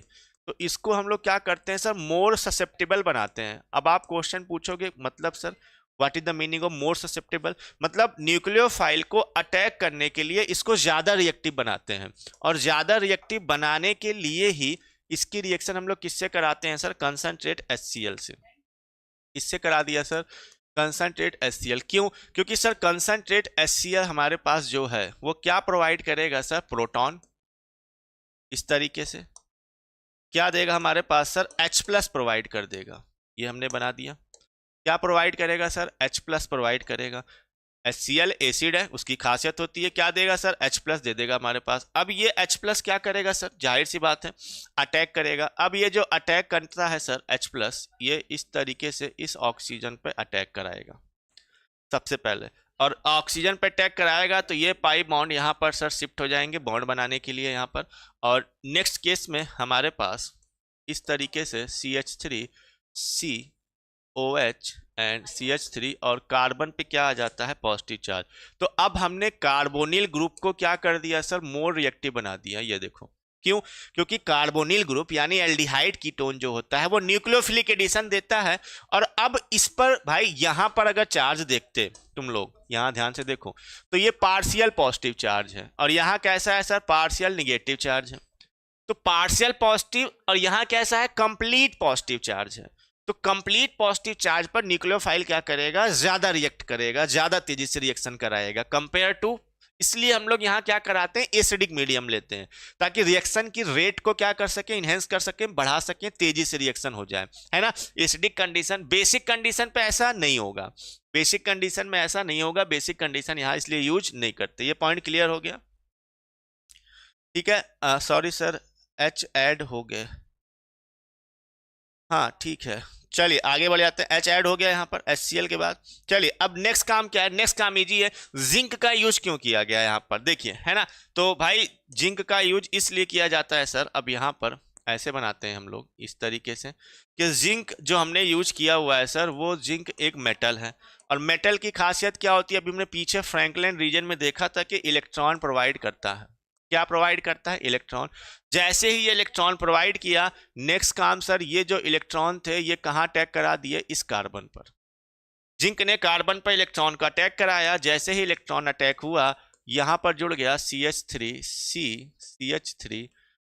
तो इसको हम लोग क्या करते हैं सर, मोर ससेप्टेबल बनाते हैं। अब आप क्वेश्चन पूछोगे मतलब sir what is the meaning of more susceptible, मतलब न्यूक्लियोफाइल को अटैक करने के लिए इसको ज्यादा रिएक्टिव बनाते हैं, और ज्यादा रिएक्टिव बनाने के लिए ही इसकी रिएक्शन हम लोग किससे कराते हैं सर, कंसंट्रेट HCl से। इससे करा दिया सर कंसंट्रेट HCl, क्यों, क्योंकि सर कंसंट्रेट HCl हमारे पास जो है वो क्या प्रोवाइड करेगा सर, प्रोटॉन, इस तरीके से क्या देगा हमारे पास सर, H+ प्रोवाइड कर देगा। ये हमने बना दिया, क्या प्रोवाइड करेगा सर, H+ प्रोवाइड करेगा। HCl एसिड है, उसकी खासियत होती है क्या देगा सर, H+ दे देगा हमारे पास। अब ये H+ क्या करेगा सर, जाहिर सी बात है अटैक करेगा। अब ये जो अटैक करता है सर H+, ये इस तरीके से इस ऑक्सीजन पे अटैक कराएगा सबसे पहले, और ऑक्सीजन पे अटैक कराएगा तो ये पाई बॉन्ड यहाँ पर सर शिफ्ट हो जाएंगे बॉन्ड बनाने के लिए यहाँ पर, और नेक्स्ट केस में हमारे पास इस तरीके से CH3 COH एंड CH3 और कार्बन पे क्या आ जाता है, पॉजिटिव चार्ज। तो अब हमने कार्बोनिल ग्रुप को क्या कर दिया सर, मोर रिएक्टिव बना दिया। ये देखो क्यों, क्योंकि कार्बोनिल ग्रुप यानी एल्डिहाइड कीटोन जो होता है वो न्यूक्लियोफिलिक एडिशन देता है। और अब इस पर भाई यहां पर अगर चार्ज देखते तुम लोग, यहां ध्यान से देखो तो ये पार्शियल पॉजिटिव चार्ज है, और यहां कैसा है सर, पार्शियल निगेटिव चार्ज है। तो पार्शियल पॉजिटिव और यहां कैसा है, कंप्लीट पॉजिटिव चार्ज है। तो कंप्लीट पॉजिटिव चार्ज पर न्यूक्लियोफाइल क्या करेगा, ज्यादा रिएक्ट करेगा, ज्यादा तेजी से रिएक्शन कराएगा कंपेयर टू, इसलिए हम लोग यहाँ क्या कराते हैं, एसिडिक मीडियम लेते हैं ताकि रिएक्शन की रेट को क्या कर सके, इनहेंस कर सके, बढ़ा सके, तेजी से रिएक्शन हो जाए, है ना। एसिडिक कंडीशन, बेसिक कंडीशन पे ऐसा नहीं होगा, बेसिक कंडीशन में ऐसा नहीं होगा, बेसिक कंडीशन यहाँ इसलिए यूज नहीं करते। ये पॉइंट क्लियर हो गया, ठीक है। सॉरी सर H ऐड हो गए, हाँ ठीक है, चलिए आगे बढ़ जाते हैं। H ऐड हो गया यहाँ पर HCl के बाद। चलिए अब नेक्स्ट काम क्या है, नेक्स्ट काम इजी है, जिंक का यूज क्यों किया गया है यहाँ पर, देखिए है ना। तो भाई जिंक का यूज इसलिए किया जाता है सर, अब यहाँ पर ऐसे बनाते हैं हम लोग इस तरीके से कि जिंक जो हमने यूज किया हुआ है सर, वो जिंक एक मेटल है और मेटल की खासियत क्या होती है, अभी हमने पीछे फ्रैंकलिन रीजन में देखा था कि इलेक्ट्रॉन प्रोवाइड करता है। क्या प्रोवाइड करता है? इलेक्ट्रॉन। जैसे ही ये इलेक्ट्रॉन प्रोवाइड किया, नेक्स्ट काम सर, ये जो इलेक्ट्रॉन थे ये कहाँ अटैक करा दिए? इस कार्बन पर। जिंक ने कार्बन पर इलेक्ट्रॉन का अटैक कराया, जैसे ही इलेक्ट्रॉन अटैक हुआ यहां पर जुड़ गया CH3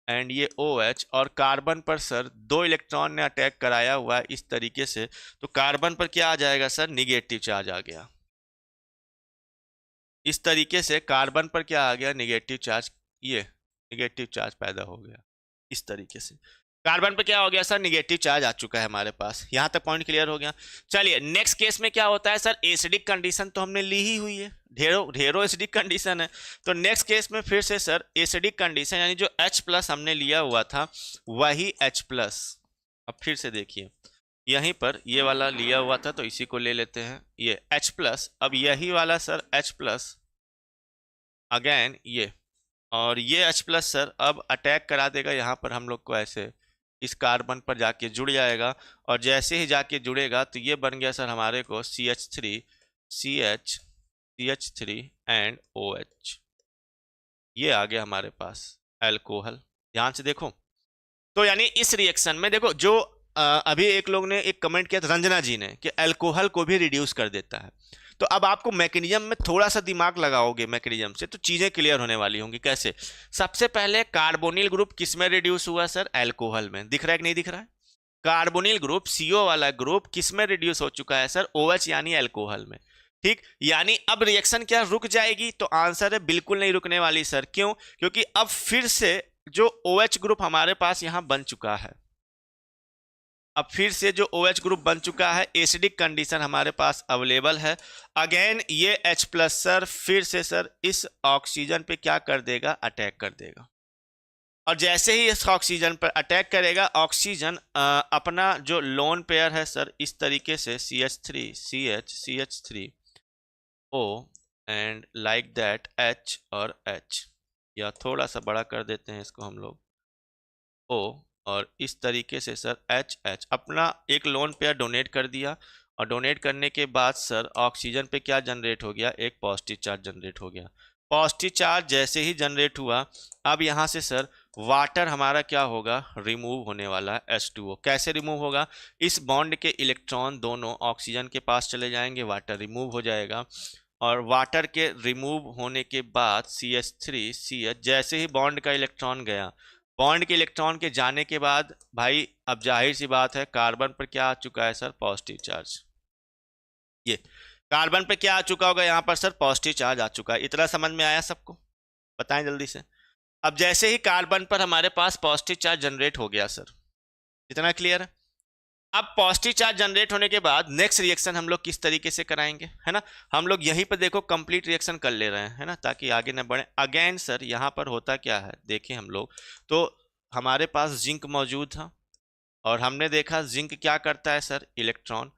एंड ये OH, और कार्बन पर सर 2 इलेक्ट्रॉन ने अटैक कराया हुआ है इस तरीके से, तो कार्बन पर क्या आ जाएगा सर? निगेटिव चार्ज आ गया। इस तरीके से कार्बन पर क्या आ गया? Negative charge. ये निगेटिव चार्ज पैदा हो गया इस तरीके से। कार्बन पे क्या हो गया सर? निगेटिव चार्ज आ चुका है हमारे पास। यहां तक पॉइंट क्लियर हो गया। चलिए नेक्स्ट केस में क्या होता है सर? एसिडिक कंडीशन तो हमने ली ही हुई है, ढेरों एसिडिक कंडीशन है। तो नेक्स्ट केस में फिर से सर एसिडिक कंडीशन, यानी जो H+ हमने लिया हुआ था वही H+। अब फिर से देखिए, यहीं पर ये वाला लिया हुआ था तो इसी को ले लेते हैं, ये H+। अब यही वाला सर H+ अगेन ये, और ये H+ सर अब अटैक करा देगा यहाँ पर हम लोग को, ऐसे इस कार्बन पर जाके जुड़ जाएगा, और जैसे ही जाके जुड़ेगा तो ये बन गया सर हमारे को CH3 एंड OH। ये आ गया हमारे पास अल्कोहल। ध्यान से देखो, तो यानी इस रिएक्शन में देखो, जो अभी एक लोग ने एक कमेंट किया था, रंजना जी ने, कि अल्कोहल को भी रिड्यूस कर देता है। तो अब आपको मैकेनिज्म में थोड़ा सा दिमाग लगाओगे मैकेनिज्म से तो चीजें क्लियर होने वाली होंगी। कैसे? सबसे पहले कार्बोनिल ग्रुप किस में रिड्यूस हुआ सर? अल्कोहल में। दिख रहा है कि नहीं दिख रहा है? कार्बोनिल ग्रुप CO वाला ग्रुप किस में रिड्यूस हो चुका है सर? OH यानी अल्कोहल में। ठीक, यानी अब रिएक्शन क्या रुक जाएगी? तो आंसर है बिल्कुल नहीं रुकने वाली सर। क्यों? क्योंकि अब फिर से जो OH ग्रुप हमारे पास यहां बन चुका है, अब फिर से जो OH ग्रुप बन चुका है, एसिडिक कंडीशन हमारे पास अवेलेबल है। अगेन ये H+ सर फिर से सर इस ऑक्सीजन पे क्या कर देगा? अटैक कर देगा। और जैसे ही इस ऑक्सीजन पर अटैक करेगा, ऑक्सीजन अपना जो लोन पेयर है सर इस तरीके से CH3 and like that H और H, या थोड़ा सा बड़ा कर देते हैं इसको हम लोग O, और इस तरीके से सर H अपना एक लोन पेयर डोनेट कर दिया, और डोनेट करने के बाद सर ऑक्सीजन पे क्या जनरेट हो गया? एक पॉजिटिव चार्ज जनरेट हो गया। पॉजिटिव चार्ज जैसे ही जनरेट हुआ, अब यहाँ से सर वाटर हमारा क्या होगा? रिमूव होने वाला है, H2O। कैसे रिमूव होगा? इस बॉन्ड के इलेक्ट्रॉन दोनों ऑक्सीजन के पास चले जाएंगे, वाटर रिमूव हो जाएगा, और वाटर के रिमूव होने के बाद CH3CH, जैसे ही बॉन्ड का इलेक्ट्रॉन गया, बॉन्ड के इलेक्ट्रॉन के जाने के बाद भाई अब जाहिर सी बात है कार्बन पर क्या आ चुका है सर? Positive charge. ये कार्बन पर क्या आ चुका होगा यहाँ पर सर? पॉजिटिव चार्ज आ चुका है। इतना समझ में आया सबको? बताएं जल्दी से। अब जैसे ही कार्बन पर हमारे पास पॉजिटिव चार्ज जनरेट हो गया सर, इतना क्लियर है? अब पॉजिटिव चार्ज जनरेट होने के बाद नेक्स्ट रिएक्शन हम लोग किस तरीके से कराएंगे, है ना? हम लोग यहीं पर देखो कंप्लीट रिएक्शन कर ले रहे हैं, है ना, ताकि आगे न बढ़े। अगेन सर यहाँ पर होता क्या है देखें हम लोग, तो हमारे पास जिंक मौजूद था, और हमने देखा जिंक क्या करता है सर? इलेक्ट्रॉन,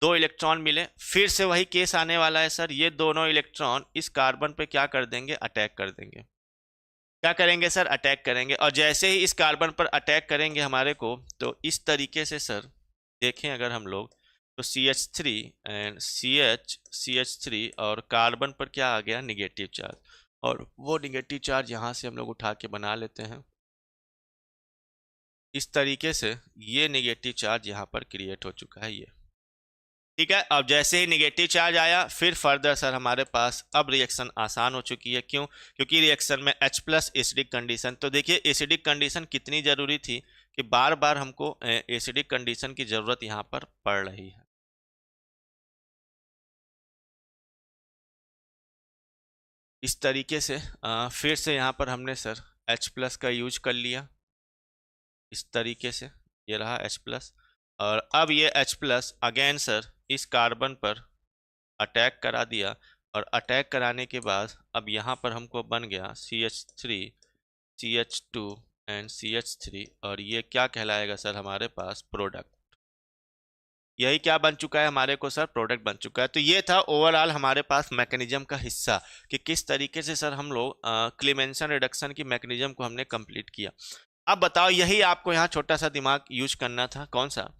2 इलेक्ट्रॉन मिले, फिर से वही केस आने वाला है सर, ये दोनों इलेक्ट्रॉन इस कार्बन पे क्या कर देंगे? अटैक कर देंगे। क्या करेंगे सर? अटैक करेंगे, और जैसे ही इस कार्बन पर अटैक करेंगे हमारे को, तो इस तरीके से सर देखें अगर हम लोग, तो CH3 एंड CH3 और कार्बन पर क्या आ गया? निगेटिव चार्ज, और वो निगेटिव चार्ज यहाँ से हम लोग उठा के बना लेते हैं इस तरीके से। ये निगेटिव चार्ज यहाँ पर क्रिएट हो चुका है, ये ठीक है। अब जैसे ही निगेटिव चार्ज आया, फिर फर्दर सर हमारे पास अब रिएक्शन आसान हो चुकी है। क्यों? क्योंकि रिएक्शन में H+ एसिडिक कंडीशन। तो देखिए एसिडिक कंडीशन कितनी जरूरी थी कि बार बार हमको एसिडिक कंडीशन की जरूरत यहाँ पर पड़ रही है। इस तरीके से फिर से यहाँ पर हमने सर H+ का यूज कर लिया इस तरीके से, ये रहा H+, और अब ये H+ अगेन सर इस कार्बन पर अटैक करा दिया, और अटैक कराने के बाद अब यहाँ पर हमको बन गया CH3 CH2 एंड CH3, और ये क्या कहलाएगा सर? हमारे पास प्रोडक्ट। यही क्या बन चुका है हमारे को सर? प्रोडक्ट बन चुका है। तो ये था ओवरऑल हमारे पास मैकेनिज्म का हिस्सा, कि किस तरीके से सर हम लोग क्लेमेंसन रिडक्शन की मैकेनिज्म को हमने कंप्लीट किया। अब बताओ, यही आपको यहाँ छोटा सा दिमाग यूज करना था, कौन सा?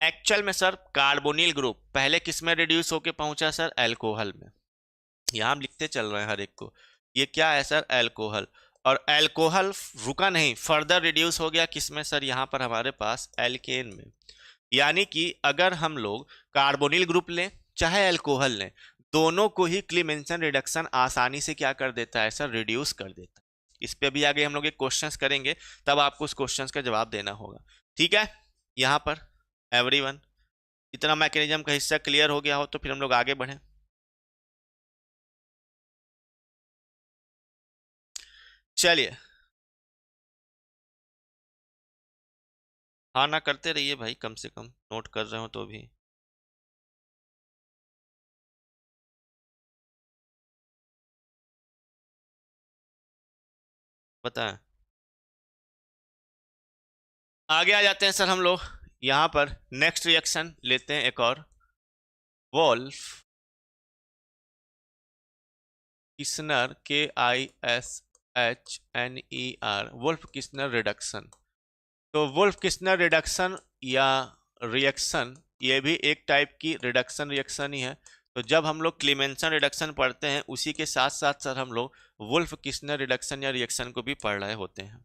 एक्चुअल में सर कार्बोनिल ग्रुप पहले किस में रिड्यूस होके पहुंचा सर? एल्कोहल में। यहाँ हम लिखते चल रहे हैं हर एक को। ये क्या है सर? एल्कोहल। और एल्कोहल रुका नहीं, फर्दर रिड्यूस हो गया किस में सर? यहाँ पर हमारे पास एल्केन में। यानी कि अगर हम लोग कार्बोनिल ग्रुप लें चाहे अल्कोहल लें, दोनों को ही क्लीमेंसन रिडक्शन आसानी से क्या कर देता है सर? रिड्यूस कर देता है। इस पे भी आगे हम लोग एक क्वेश्चंस करेंगे, तब आपको उस क्वेश्चंस का जवाब देना होगा। ठीक है, यहाँ पर एवरीवन इतना मैकेनिज्म का हिस्सा क्लियर हो गया हो तो फिर हम लोग आगे बढ़ें। चलिए, हाँ ना करते रहिए भाई, कम से कम नोट कर रहे हो तो भी। बताएं, आगे आ जाते हैं सर हम लोग। यहाँ पर नेक्स्ट रिएक्शन लेते हैं एक और, Wolff Kishner, KISHNER, Wolff Kishner reduction. तो वुल्फ किस्नर रिडक्शन या रिएक्शन, ये भी एक टाइप की रिडक्शन रिएक्शन ही है। तो जब हम लोग क्लीमेंसन रिडक्शन पढ़ते हैं उसी के साथ साथ सर हम लोग वुल्फ किस्नर रिडक्शन या रिएक्शन को भी पढ़ रहे होते हैं।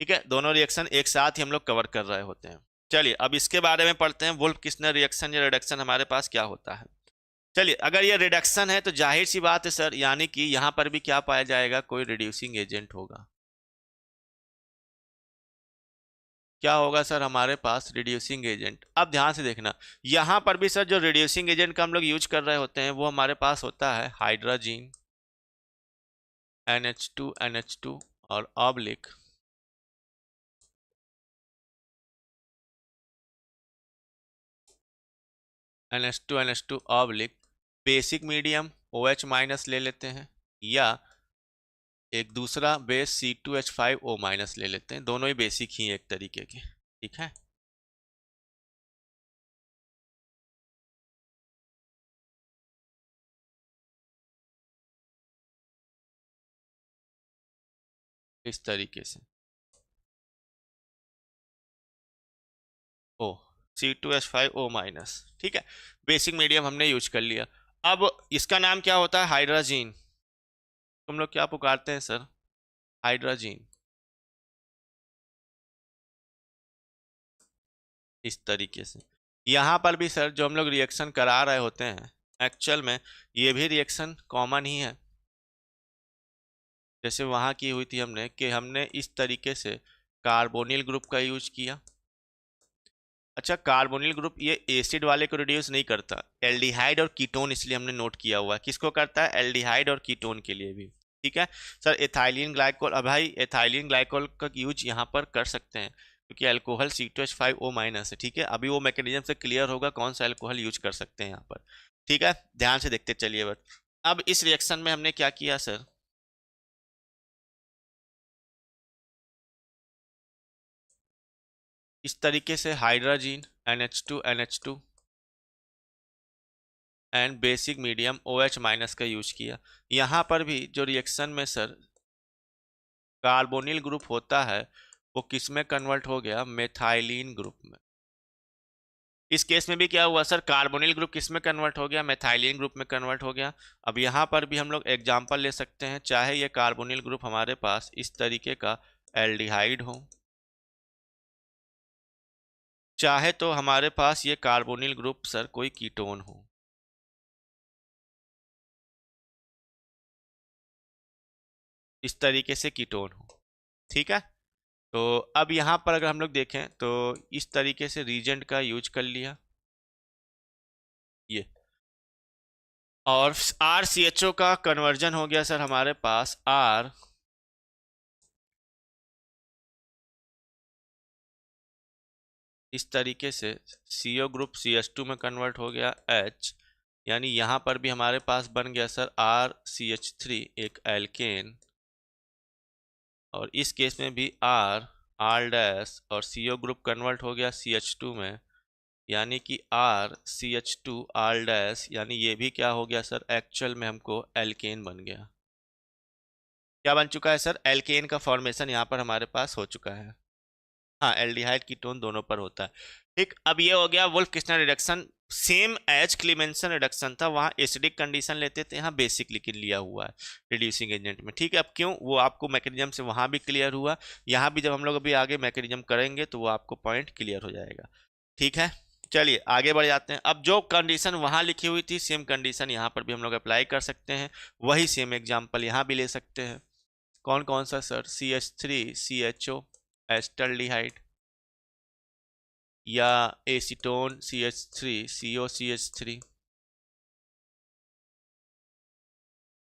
ठीक है, दोनों रिएक्शन एक साथ ही हम लोग कवर कर रहे होते हैं। चलिए अब इसके बारे में पढ़ते हैं, वुल्फ किस्नर रिएक्शन या रिडक्शन हमारे पास क्या होता है। चलिए, अगर ये रिडक्शन है तो जाहिर सी बात है सर, यानी कि यहां पर भी क्या पाया जाएगा? कोई रिड्यूसिंग एजेंट होगा। क्या होगा सर हमारे पास? Reducing agent. अब ध्यान से देखना, यहां पर भी सर जो रिड्यूसिंग एजेंट का हम लोग यूज कर रहे होते हैं वो हमारे पास होता है हाइड्रोजीन, NH2 और oblique NH2 oblique basic medium OH minus ले लेते हैं, या एक दूसरा बेस C2H5O माइनस ले लेते हैं। दोनों ही बेसिक ही एक तरीके के। ठीक है, इस तरीके से ओ C2H5O माइनस। ठीक है, बेसिक मीडियम हमने यूज कर लिया। अब इसका नाम क्या होता है? हाइड्रोजीन। तुम लोग क्या पुकारते हैं सर? हाइड्रोजीन। इस तरीके से यहाँ पर भी सर जो हम लोग रिएक्शन करा रहे होते हैं, एक्चुअल में ये भी रिएक्शन कॉमन ही है। जैसे वहाँ की हुई थी हमने कि हमने इस तरीके से कार्बोनिल ग्रुप का यूज किया। अच्छा, कार्बोनिल ग्रुप ये एसिड वाले को रिड्यूस नहीं करता, एल्डिहाइड और कीटोन, इसलिए हमने नोट किया हुआ है। किसको करता है? एल्डिहाइड और कीटोन के लिए भी। ठीक है सर, एथाइलिन ग्लाइकोल, अब भाई एथाइलिन ग्लाइकोल का यूज यहाँ पर कर सकते हैं क्योंकि अल्कोहल C2H5O माइनस है। ठीक है, अभी वो मैकेनिज्म से क्लियर होगा कौन सा अल्कोहल यूज कर सकते हैं यहाँ पर। ठीक है, ध्यान से देखते चलिए। बट अब इस रिएक्शन में हमने क्या किया सर? इस तरीके से hydrazine NH2 and basic medium OH minus का यूज किया। यहाँ पर भी जो रिएक्शन में सर कार्बोनिल ग्रुप होता है वो किस में कन्वर्ट हो गया? मेथाइलिन ग्रुप में। इस केस में भी क्या हुआ सर? कार्बोनिल ग्रुप किस में कन्वर्ट हो गया? मेथाइलिन ग्रुप में कन्वर्ट हो गया। अब यहाँ पर भी हम लोग एग्जांपल ले सकते हैं, चाहे ये कार्बोनिल ग्रुप हमारे पास इस तरीके का एल्डिहाइड हो, चाहे तो हमारे पास ये कार्बोनिल ग्रुप सर कोई कीटोन हो। इस तरीके से कीटोन हो। ठीक है, तो अब यहाँ पर अगर हम लोग देखें तो इस तरीके से रीजेंट का यूज कर लिया ये, और RCHO का कन्वर्जन हो गया सर हमारे पास R, इस तरीके से CO ग्रुप CH2 में कन्वर्ट हो गया H, यानी यहाँ पर भी हमारे पास बन गया सर RCH3 एक एल्केन, और इस केस में भी R डैश और CO ग्रुप कन्वर्ट हो गया CH2 में, यानी कि RCH2 R डैश, यानी ये भी क्या हो गया सर? एक्चुअल में हमको एल्केन बन गया। क्या बन चुका है सर? एल्केन का फॉर्मेशन यहाँ पर हमारे पास हो चुका है। हाँ, एल्डिहाइड कीटोन दोनों पर होता है। ठीक, अब ये हो गया wolf किस्टनर reduction, same as क्लीमेंसन reduction था, वहां एसिडिक कंडीशन लेते थे, यहाँ बेसिक लेकिन लिया हुआ है रिड्यूसिंग एजेंट में। ठीक है, अब क्यों, वो आपको मैकेनिज्म से वहां भी क्लियर हुआ, यहाँ भी जब हम लोग अभी आगे मैकेनिज्म करेंगे तो वो आपको पॉइंट क्लियर हो जाएगा। ठीक है, चलिए आगे बढ़ जाते हैं। अब जो कंडीशन वहां लिखी हुई थी सेम कंडीशन यहाँ पर भी हम लोग अप्लाई कर सकते हैं, वही सेम एग्जाम्पल यहाँ भी ले सकते हैं। कौन कौन सा सर, CH3CHO एस्टल्डिहाइड, या एसीटोन CH3COCH3,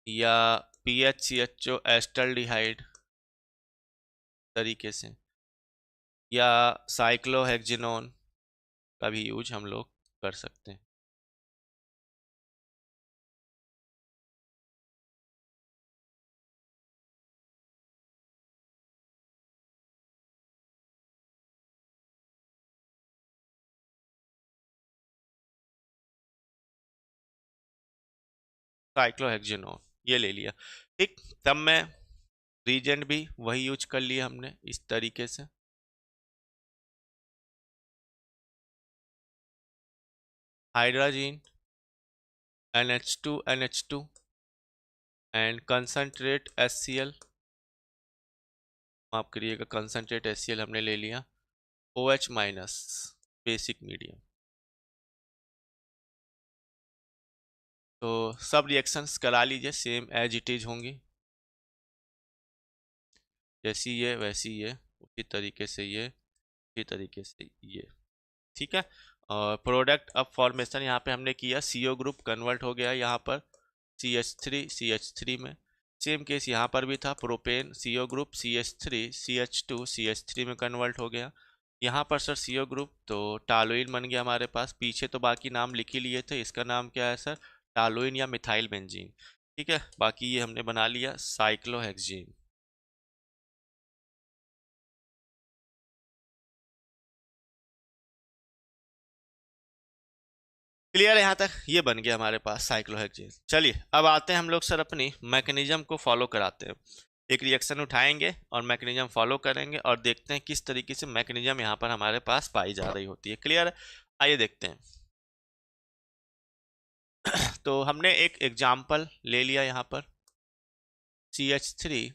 या PHCHO एस्टल्डिहाइड तरीके से, या साइक्लोहेक्जिनोन का भी यूज हम लोग कर सकते हैं। साइक्लोहेक्जिनोन ये ले लिया। ठीक, तब मैं रीजेंट भी वही यूज कर लिया हमने इस तरीके से। Hydrogen NH2 and concentrate HCl, माफ करिएगा कंसंट्रेट HCl हमने ले लिया, OH माइनस बेसिक मीडियम। तो सब रिएक्शंस करा लीजिए, सेम एज इट इज होंगी, जैसी ये वैसी ये, उसी तरीके से ये, उसी तरीके से ये। ठीक है, और प्रोडक्ट अब फॉर्मेशन यहाँ पे हमने किया, CO ग्रुप कन्वर्ट हो गया यहाँ पर CH3 में। सेम केस यहाँ पर भी था, propane CO group CH3 CH2 CH3 में कन्वर्ट हो गया। यहाँ पर सर CO ग्रुप तो टालोइन बन गया हमारे पास, पीछे तो बाकी नाम लिख ही लिए थे, इसका नाम क्या है सर, टालोइन या मिथाइल बेंजीन। ठीक है, बाकी ये हमने बना लिया साइक्लोहेक्सीन। क्लियर है यहाँ तक, ये बन गया हमारे पास साइक्लोहेक्सीन। चलिए अब आते हैं हम लोग सर अपनी मैकेनिज्म को फॉलो कराते हैं, एक रिएक्शन उठाएंगे और मैकेनिज्म फॉलो करेंगे और देखते हैं किस तरीके से मैकेनिज्म यहाँ पर हमारे पास पाई जा रही होती है। क्लियर है, आइए देखते हैं। तो हमने एक एग्जाम्पल ले लिया यहाँ पर, CH3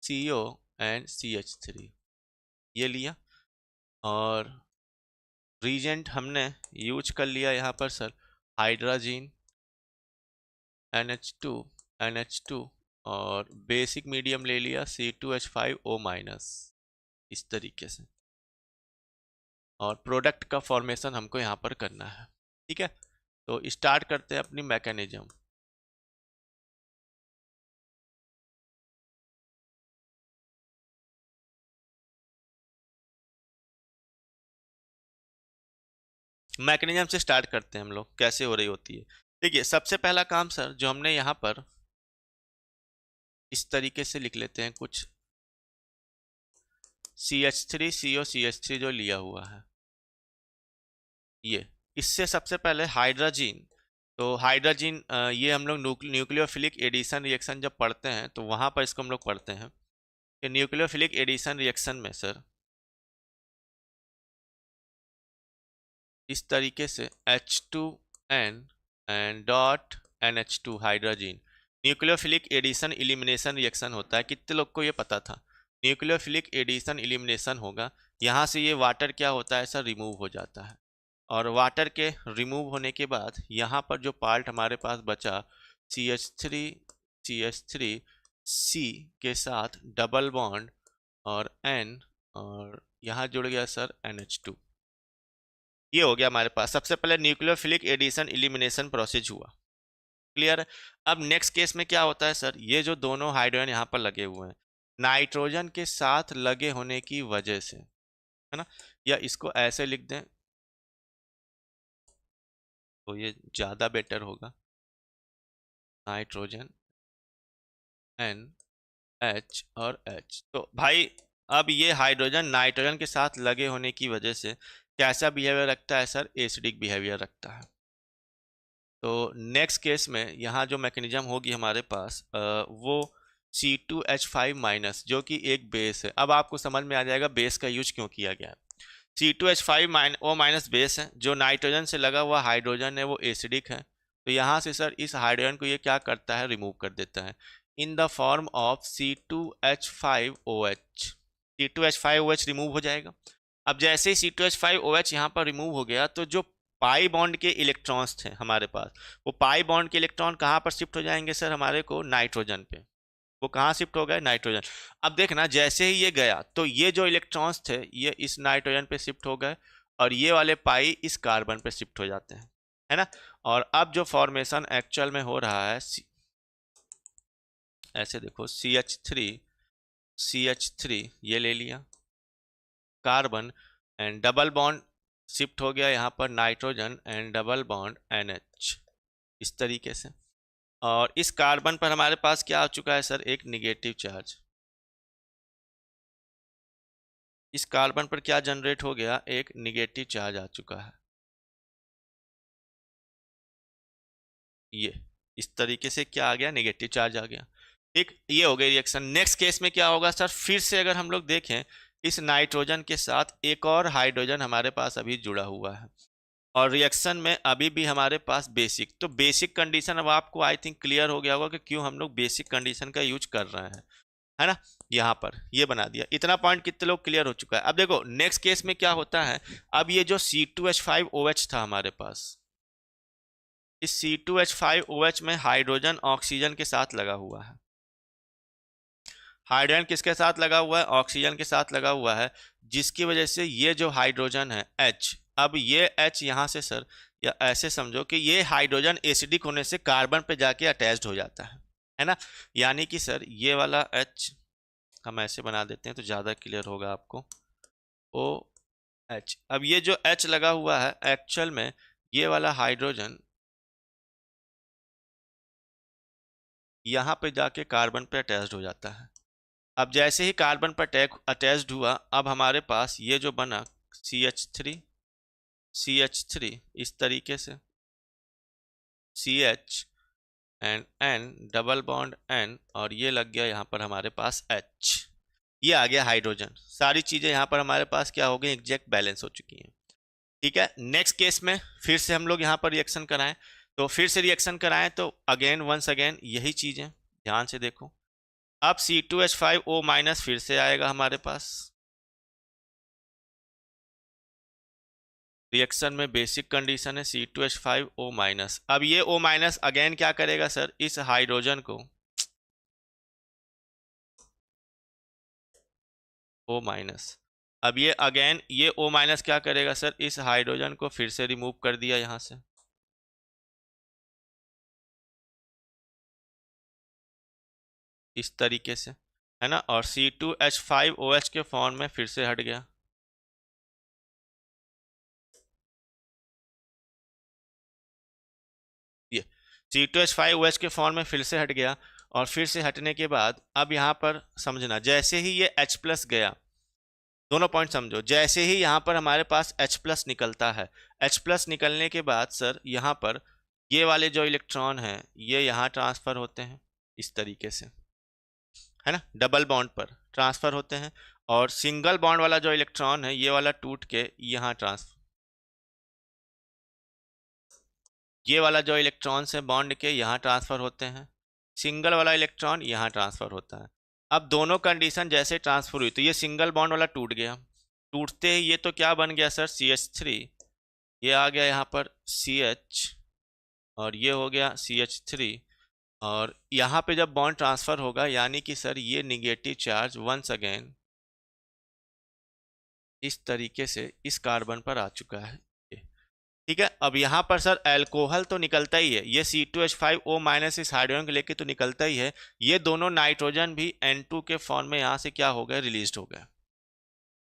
CO एंड CH3 ये लिया, और रीजेंट हमने यूज कर लिया यहाँ पर सर हाइड्रोजन NH2 और बेसिक मीडियम ले लिया C2H5O माइनस, इस तरीके से, और प्रोडक्ट का फॉर्मेशन हमको यहाँ पर करना है। ठीक है, तो स्टार्ट करते हैं अपनी मैकेनिज्म। मैकेनिज्म से स्टार्ट करते हैं हम लोग, कैसे हो रही होती है। देखिए सबसे पहला काम सर जो हमने यहाँ पर इस तरीके से लिख लेते हैं कुछ, CH3COCH3 जो लिया हुआ है ये, इससे सबसे पहले हाइड्रोजन, तो हाइड्रोजन ये हम लोग न्यूक्लियोफिलिक एडिशन रिएक्शन जब पढ़ते हैं तो वहाँ पर इसको हम लोग पढ़ते हैं कि न्यूक्लियोफिलिक एडिशन रिएक्शन में सर इस तरीके से H2N and dot NH2 hydrogen, nucleophilic addition elimination reaction होता है। कितने लोग को ये पता था, न्यूक्लियोफिलिक एडिशन इलिमिनेशन होगा, यहाँ से ये वाटर क्या होता है सर, रिमूव हो जाता है, और वाटर के रिमूव होने के बाद यहाँ पर जो पार्ट हमारे पास बचा CH3 C के साथ डबल बॉन्ड और N, और यहाँ जुड़ गया सर NH2, ये हो गया हमारे पास। सबसे पहले न्यूक्लियोफिलिक एडिशन इलिमिनेशन प्रोसेस हुआ। क्लियर है, अब नेक्स्ट केस में क्या होता है सर, ये जो दोनों हाइड्रोजन यहाँ पर लगे हुए हैं नाइट्रोजन के साथ लगे होने की वजह से, है ना, या इसको ऐसे लिख दें तो ये ज़्यादा बेटर होगा, नाइट्रोजन NH और H। तो भाई अब ये हाइड्रोजन नाइट्रोजन के साथ लगे होने की वजह से कैसा बिहेवियर रखता है सर, एसिडिक बिहेवियर रखता है। तो नेक्स्ट केस में यहाँ जो मैकेनिज्म होगी हमारे पास वो C2H5 माइनस, जो कि एक बेस है। अब आपको समझ में आ जाएगा बेस का यूज क्यों किया गया है। C2H5 O माइनस बेस है, जो नाइट्रोजन से लगा हुआ हाइड्रोजन है वो एसिडिक है, तो यहाँ से सर इस हाइड्रोजन को ये क्या करता है, रिमूव कर देता है in the form of C2H5OH। C2H5OH remove हो जाएगा। अब जैसे ही C2H5OH यहाँ पर रिमूव हो गया तो जो पाई बॉन्ड के इलेक्ट्रॉन्स थे हमारे पास, वो पाई बॉन्ड के इलेक्ट्रॉन कहाँ पर शिफ्ट हो जाएंगे सर, हमारे को नाइट्रोजन पे। वो कहाँ शिफ्ट हो गए, नाइट्रोजन। अब देखना जैसे ही ये गया तो ये जो इलेक्ट्रॉन्स थे ये इस नाइट्रोजन पे शिफ्ट हो गए और ये वाले पाई इस कार्बन पे शिफ्ट हो जाते हैं, है ना। और अब जो फॉर्मेशन एक्चुअल में हो रहा है, ऐसे देखो CH3 ये ले लिया carbon and double bond shift हो गया यहाँ पर nitrogen and double bond NH, इस तरीके से। और इस कार्बन पर हमारे पास क्या आ चुका है सर, एक निगेटिव चार्ज। इस कार्बन पर क्या जनरेट हो गया, एक निगेटिव चार्ज आ चुका है। ये इस तरीके से क्या आ गया, नेगेटिव चार्ज आ गया। ठीक, ये हो गई रिएक्शन। नेक्स्ट केस में क्या होगा सर, फिर से अगर हम लोग देखें इस नाइट्रोजन के साथ एक और हाइड्रोजन हमारे पास अभी जुड़ा हुआ है और रिएक्शन में अभी भी हमारे पास बेसिक, तो बेसिक कंडीशन अब आपको आई थिंक क्लियर हो गया होगा कि क्यों हम लोग बेसिक कंडीशन का यूज कर रहे हैं, है ना। यहाँ पर ये बना दिया, इतना पॉइंट कितने लोग क्लियर हो चुका है। अब देखो नेक्स्ट केस में क्या होता है, अब ये जो C2H5OH था हमारे पास, इस C2H5OH में हाइड्रोजन ऑक्सीजन के साथ लगा हुआ है। हाइड्रोजन किसके साथ लगा हुआ है, ऑक्सीजन के साथ लगा हुआ है, जिसकी वजह से ये जो हाइड्रोजन है H, अब ये H यहाँ से सर, या ऐसे समझो कि ये हाइड्रोजन एसिडिक होने से कार्बन पे जाके अटैच्ड हो जाता है ना। यानी कि सर ये वाला H हम ऐसे बना देते हैं तो ज़्यादा क्लियर होगा आपको, OH। अब ये जो H लगा हुआ है एक्चुअल में ये वाला हाइड्रोजन यहाँ पे जाके कार्बन पे अटैच्ड हो जाता है। अब जैसे ही कार्बन पर अटैच्ड हुआ, अब हमारे पास ये जो बना CH3 इस तरीके से, CH and N double bond N, और ये लग गया यहाँ पर हमारे पास H, ये आ गया हाइड्रोजन। सारी चीज़ें यहाँ पर हमारे पास क्या हो गई, एग्जैक्ट बैलेंस हो चुकी हैं। ठीक है, नेक्स्ट केस में फिर से हम लोग यहाँ पर रिएक्शन कराएं, तो फिर से रिएक्शन कराएं तो अगेन वंस अगेन यही चीज़ें ध्यान से देखो। अब C2H5O माइनस फिर से आएगा हमारे पास, रिएक्शन में बेसिक कंडीशन है C2H5O माइनस। अब ये O माइनस अगेन क्या करेगा सर, इस हाइड्रोजन को O माइनस, अब ये अगेन ये O माइनस क्या करेगा सर, इस हाइड्रोजन को फिर से रिमूव कर दिया यहाँ से, इस तरीके से, है ना। और C2H5OH के फॉर्म में फिर से हट गया। ये C2H5OH के फॉर्म में फिर से हट गया, और फिर से हटने के बाद अब यहाँ पर समझना, जैसे ही ये H प्लस गया, दोनों पॉइंट समझो, जैसे ही यहाँ पर हमारे पास H प्लस निकलता है, H प्लस निकलने के बाद सर यहाँ पर ये वाले जो इलेक्ट्रॉन हैं ये यहाँ ट्रांसफर होते हैं इस तरीके से, है ना, डबल बॉन्ड पर ट्रांसफर होते हैं, और सिंगल बॉन्ड वाला जो इलेक्ट्रॉन है ये वाला टूट के यहाँ ट्रांसफर, ये वाला जो इलेक्ट्रॉन्स है बॉन्ड के यहाँ ट्रांसफर होते हैं, सिंगल वाला इलेक्ट्रॉन यहाँ ट्रांसफर होता है। अब दोनों कंडीशन जैसे ट्रांसफर हुई तो ये सिंगल बॉन्ड वाला टूट गया, टूटते ही ये तो क्या बन गया सर, CH3, ये आ गया यहाँ पर CH, और ये हो गया CH3, और यहाँ पे जब बॉन्ड ट्रांसफर होगा यानी कि सर ये निगेटिव चार्ज वंस अगेन इस तरीके से इस कार्बन पर आ चुका है। ठीक है, अब यहाँ पर सर एल्कोहल तो निकलता ही है, ये C2H5O माइनस इस हाइड्रोजन को लेके तो निकलता ही है, ये दोनों नाइट्रोजन भी N2 के फॉर्म में यहाँ से क्या हो गए, रिलीज हो गए।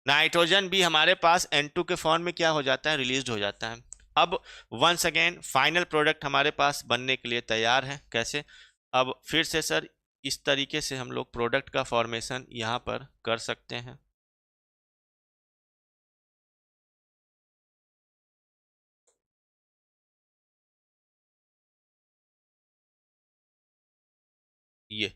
नाइट्रोजन भी हमारे पास N2 के फॉर्म में क्या हो जाता है, रिलीज हो जाता है। अब वंस अगेन फाइनल प्रोडक्ट हमारे पास बनने के लिए तैयार है। कैसे, अब फिर से सर इस तरीके से हम लोग प्रोडक्ट का फॉर्मेशन यहाँ पर कर सकते हैं। ये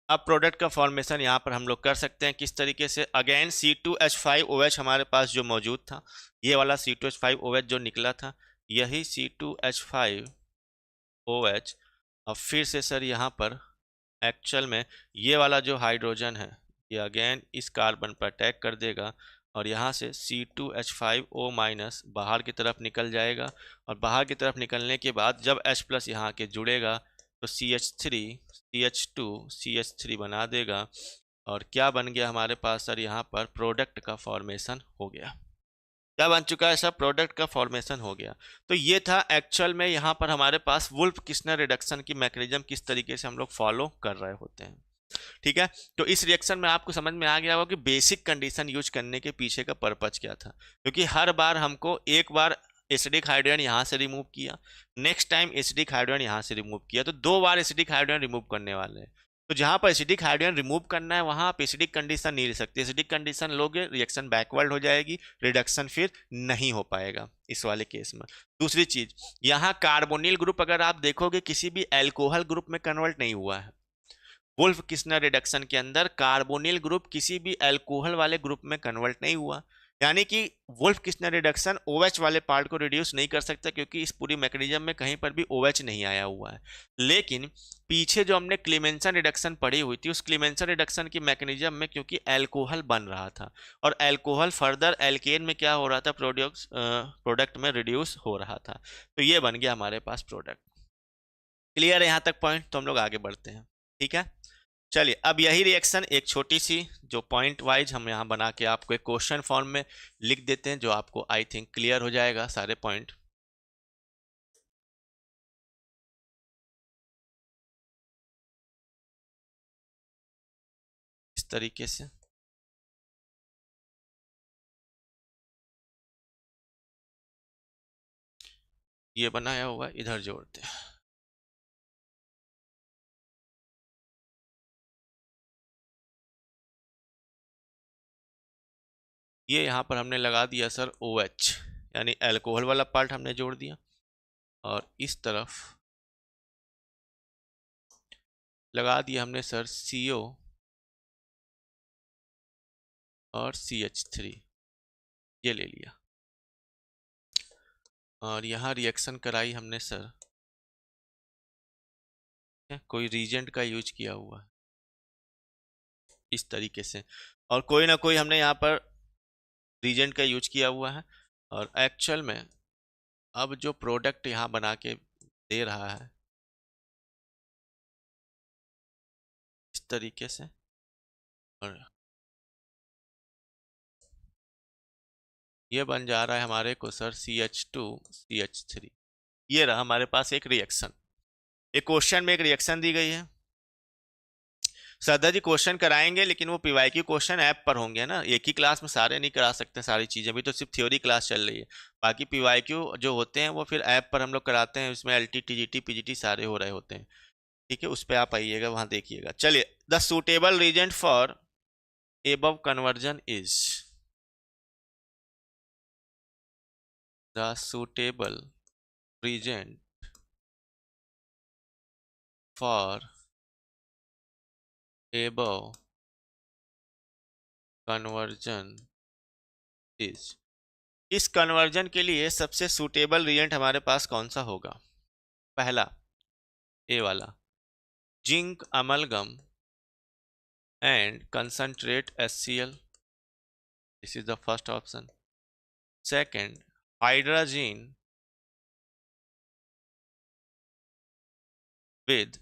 अब प्रोडक्ट का फॉर्मेशन यहाँ पर हम लोग कर सकते हैं किस तरीके से। अगेन C2H5OH हमारे पास जो मौजूद था, ये वाला C2H5OH जो निकला था, यही C2H5OH अब फिर से सर यहाँ पर एक्चुअल में ये वाला जो हाइड्रोजन है, ये अगेन इस कार्बन पर अटैक कर देगा और यहाँ से C2H5O माइनस बाहर की तरफ निकल जाएगा। और बाहर की तरफ निकलने के बाद जब H प्लस यहाँ के जुड़ेगा तो CH3 CH2 CH3 बना देगा। और क्या बन गया हमारे पास सर, यहाँ पर प्रोडक्ट का फॉर्मेशन हो गया। क्या बन चुका है सर, प्रोडक्ट का फॉर्मेशन हो गया। तो ये था एक्चुअल में यहाँ पर हमारे पास वुल्फ किस्नर रिडक्शन की मैकेनिज्म किस तरीके से हम लोग फॉलो कर रहे होते हैं। ठीक है, तो इस रिएक्शन में आपको समझ में आ गया होगा कि बेसिक कंडीशन यूज करने के पीछे का पर्पज क्या था। क्योंकि हर बार हमको एक बार एसिडिक हाइड्रोजन यहाँ से रिमूव किया, नेक्स्ट टाइम एसिडिक हाइड्रोजन यहाँ से रिमूव किया, तो 2 बार एसिडिक हाइड्रोजन रिमूव करने वाले हैं। तो जहां पर एसिडिक हाइड्रोजन रिमूव करना है वहां आप एसिडिक कंडीशन नहीं ले सकते। एसिडिक कंडीशन लोगे रिएक्शन बैकवर्ड हो जाएगी, रिडक्शन फिर नहीं हो पाएगा इस वाले केस में। दूसरी चीज, यहाँ कार्बोनिल ग्रुप अगर आप देखोगे किसी भी एल्कोहल ग्रुप में कन्वर्ट नहीं हुआ है। वुल्फ किस्नर रिडक्शन के अंदर कार्बोनिल ग्रुप किसी भी अल्कोहल वाले ग्रुप में कन्वर्ट नहीं हुआ, यानी कि वुल्फ किस्नर रिडक्शन OH वाले पार्ट को रिड्यूस नहीं कर सकता, क्योंकि इस पूरी मैकेनिज्म में कहीं पर भी OH नहीं आया हुआ है। लेकिन पीछे जो हमने क्लीमेंसन रिडक्शन पढ़ी हुई थी, उस क्लीमेंसन रिडक्शन की मैकेनिज्म में क्योंकि अल्कोहल बन रहा था और अल्कोहल फर्दर एल्केन में क्या हो रहा था, प्रोडक्ट में रिड्यूस हो रहा था, तो ये बन गया हमारे पास प्रोडक्ट। क्लियर है यहाँ तक पॉइंट? तो हम लोग आगे बढ़ते हैं। ठीक है, चलिए अब यही रिएक्शन एक छोटी सी जो पॉइंट वाइज हम यहाँ बना के आपको एक क्वेश्चन फॉर्म में लिख देते हैं, जो आपको आई थिंक क्लियर हो जाएगा सारे पॉइंट। इस तरीके से ये बनाया हुआ इधर जोड़ते हैं। ये यहाँ पर हमने लगा दिया सर OH, यानी अल्कोहल वाला पार्ट हमने जोड़ दिया, और इस तरफ लगा दिया हमने सर CO और CH3, ये ले लिया। और यहाँ रिएक्शन कराई हमने सर, कोई रीजेंट का यूज किया हुआ है इस तरीके से, और कोई ना कोई हमने यहाँ पर रीजेंट का यूज किया हुआ है। और एक्चुअल में अब जो प्रोडक्ट यहाँ बना के दे रहा है इस तरीके से, और ये बन जा रहा है हमारे को सर CH2 CH3। ये रहा हमारे पास एक रिएक्शन। एक क्वेश्चन में एक रिएक्शन दी गई है। सरदार जी क्वेश्चन कराएंगे, लेकिन वो PYQ क्वेश्चन ऐप पर होंगे ना, एक ही क्लास में सारे नहीं करा सकते सारी चीज़ें, अभी तो सिर्फ थ्योरी क्लास चल रही है। बाकी PYQ जो होते हैं वो फिर ऐप पर हम लोग कराते हैं, उसमें LT TGT PGT सारे हो रहे होते हैं। ठीक है, उस पर आप आइएगा, वहाँ देखिएगा। चलिए, the suitable reagent for above conversion is, the suitable reagent for above conversion is. इस कन्वर्जन के लिए सबसे सूटेबल रिएजेंट हमारे पास कौन सा होगा? पहला ए वाला, zinc amalgam and concentrate HCl, this is the first option. Second, hydrogen with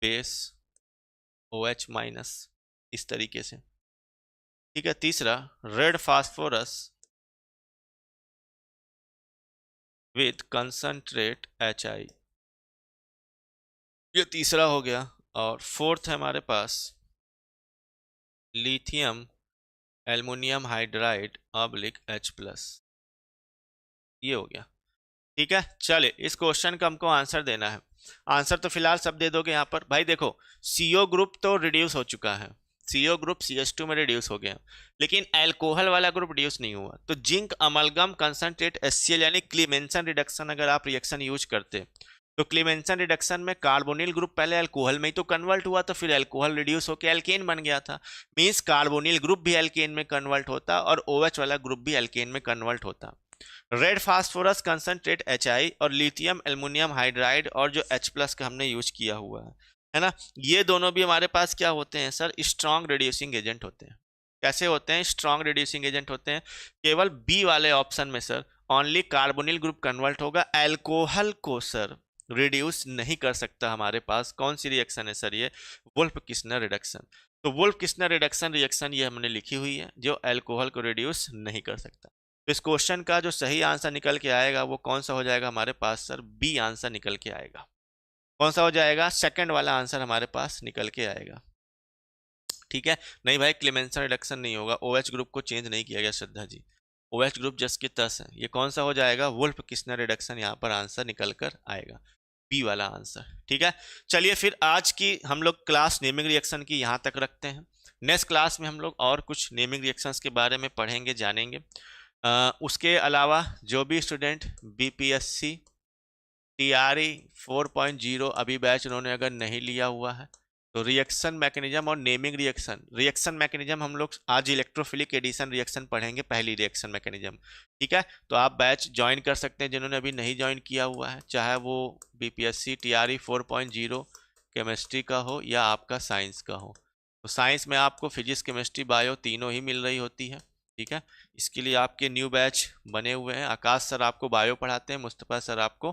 base OH minus, इस तरीके से। ठीक है, तीसरा, red phosphorus with concentrate HI, ये तीसरा हो गया। और फोर्थ है हमारे पास लिथियम एल्युमिनियम हाइड्राइड H+, ये हो गया। ठीक है, चले इस क्वेश्चन का हमको आंसर देना है। आंसर तो फिलहाल सब दे दोगे यहाँ पर। भाई देखो, CO ग्रुप तो रिड्यूस हो चुका है, CO ग्रुप CH2 में रिड्यूस हो गया, लेकिन अल्कोहल वाला ग्रुप रिड्यूस नहीं हुआ। तो जिंक अमलगम कंसंट्रेट HCl यानी क्लीमेंसन रिडक्शन अगर आप रिएक्शन यूज करते तो क्लीमेंसन रिडक्शन में कार्बोनिल ग्रुप पहले अल्कोहल में ही तो कन्वर्ट हुआ, तो फिर अल्कोहल रिड्यूस होकर एल्केन बन गया था। मींस कार्बोनिल ग्रुप भी एल्केन में कन्वर्ट होता और OH वाला ग्रुप भी एल्केन में कन्वर्ट होता। रेड फास्फोरस कंसंट्रेट HI और लिथियम एल्युमिनियम हाइड्राइड और जो H+ का हमने यूज किया हुआ है ना, ये दोनों भी हमारे पास क्या होते हैं सर, स्ट्रॉन्ग रिड्यूसिंग एजेंट होते हैं। कैसे होते हैं, स्ट्रॉन्ग रिड्यूसिंग एजेंट होते हैं। केवल बी वाले ऑप्शन में sir only carbonyl group convert होगा, अल्कोहल को सर रिड्यूस नहीं कर सकता। हमारे पास कौन सी रिएक्शन है सर, ये वुल्फ-किस्नर रिडक्शन। तो वुल्फ-किस्नर रिडक्शन रिएक्शन ये हमने लिखी हुई है जो अल्कोहल को रिड्यूस नहीं कर सकता। तो इस क्वेश्चन का जो सही आंसर निकल के आएगा वो कौन सा हो जाएगा हमारे पास सर, बी आंसर निकल के आएगा। कौन सा हो जाएगा, सेकंड वाला आंसर हमारे पास निकल के आएगा। ठीक है, नहीं भाई क्लेमेंसन रिडक्शन नहीं होगा, OH ग्रुप को चेंज नहीं किया गया Shraddha ji, OH group just के तस है। ये कौन सा हो जाएगा, वुल्फ-किस्नर रिडक्शन यहाँ पर आंसर निकल कर आएगा, बी वाला आंसर। ठीक है, चलिए फिर आज की हम लोग क्लास नेमिंग रिएक्शन की यहाँ तक रखते हैं। नेक्स्ट क्लास में हम लोग और कुछ नेमिंग रिएक्शंस के बारे में पढ़ेंगे, जानेंगे। उसके अलावा जो भी स्टूडेंट BPSC TRE 4.0 अभी बैच उन्होंने अगर नहीं लिया हुआ है तो रिएक्शन मैकेनिज्म और नेमिंग रिएक्शन मैकेनिज्म हम लोग आज इलेक्ट्रोफिलिक एडिशन रिएक्शन पढ़ेंगे, पहली रिएक्शन मैकेनिज्म। ठीक है, तो आप बैच ज्वाइन कर सकते हैं जिन्होंने अभी नहीं ज्वाइन किया हुआ है, चाहे वो BPSC TRE 4.0 केमिस्ट्री का हो या आपका साइंस का हो। तो साइंस में आपको फिजिक्स केमिस्ट्री बायो तीनों ही मिल रही होती है। ठीक है, इसके लिए आपके न्यू बैच बने हुए हैं। आकाश सर आपको बायो पढ़ाते हैं, मुस्तफ़ा सर आपको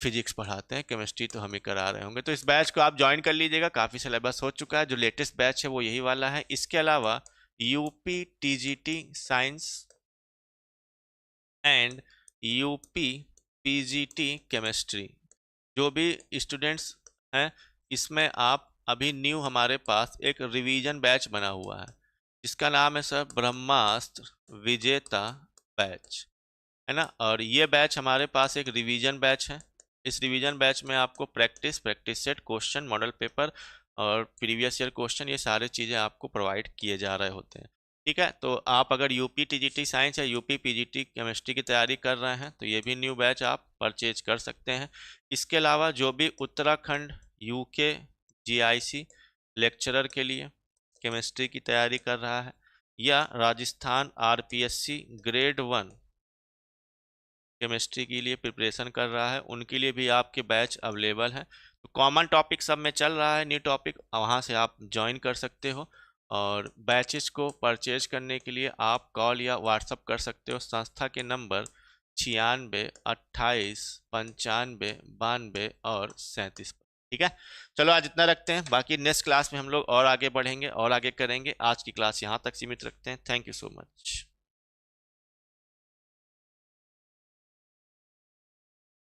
फिजिक्स पढ़ाते हैं, केमिस्ट्री तो हम ही करा रहे होंगे। तो इस बैच को आप ज्वाइन कर लीजिएगा, काफ़ी सिलेबस हो चुका है। जो लेटेस्ट बैच है वो यही वाला है। इसके अलावा UP TGT science and UP PGT chemistry, जो भी स्टूडेंट्स हैं इसमें आप अभी न्यू हमारे पास एक रिवीजन बैच बना हुआ है जिसका नाम है सर ब्रह्मास्त्र विजेता बैच, है ना। और ये बैच हमारे पास एक रिवीजन बैच है। इस रिवीजन बैच में आपको practice set, question, model paper और प्रीवियस ईयर क्वेश्चन, ये सारे चीज़ें आपको प्रोवाइड किए जा रहे होते हैं। ठीक है, तो आप अगर यूपी TGT साइंस या यूपी PGT केमिस्ट्री की तैयारी कर रहे हैं तो ये भी न्यू बैच आप परचेज कर सकते हैं। इसके अलावा जो भी उत्तराखंड UK GIC लेक्चरर के लिए केमिस्ट्री की तैयारी कर रहा है या राजस्थान RPSC ग्रेड 1 केमिस्ट्री के लिए प्रिपरेशन कर रहा है, उनके लिए भी आपके बैच अवेलेबल है। तो कॉमन टॉपिक सब में चल रहा है, न्यू टॉपिक वहाँ से आप ज्वाइन कर सकते हो। और बैचेस को परचेज करने के लिए आप कॉल या व्हाट्सअप कर सकते हो संस्था के नंबर 96 28 95 92 और 37 पर। ठीक है, चलो आज इतना रखते हैं, बाकी नेक्स्ट क्लास में हम लोग और आगे बढ़ेंगे और आगे करेंगे। आज की क्लास यहाँ तक सीमित रखते हैं। Thank you so much.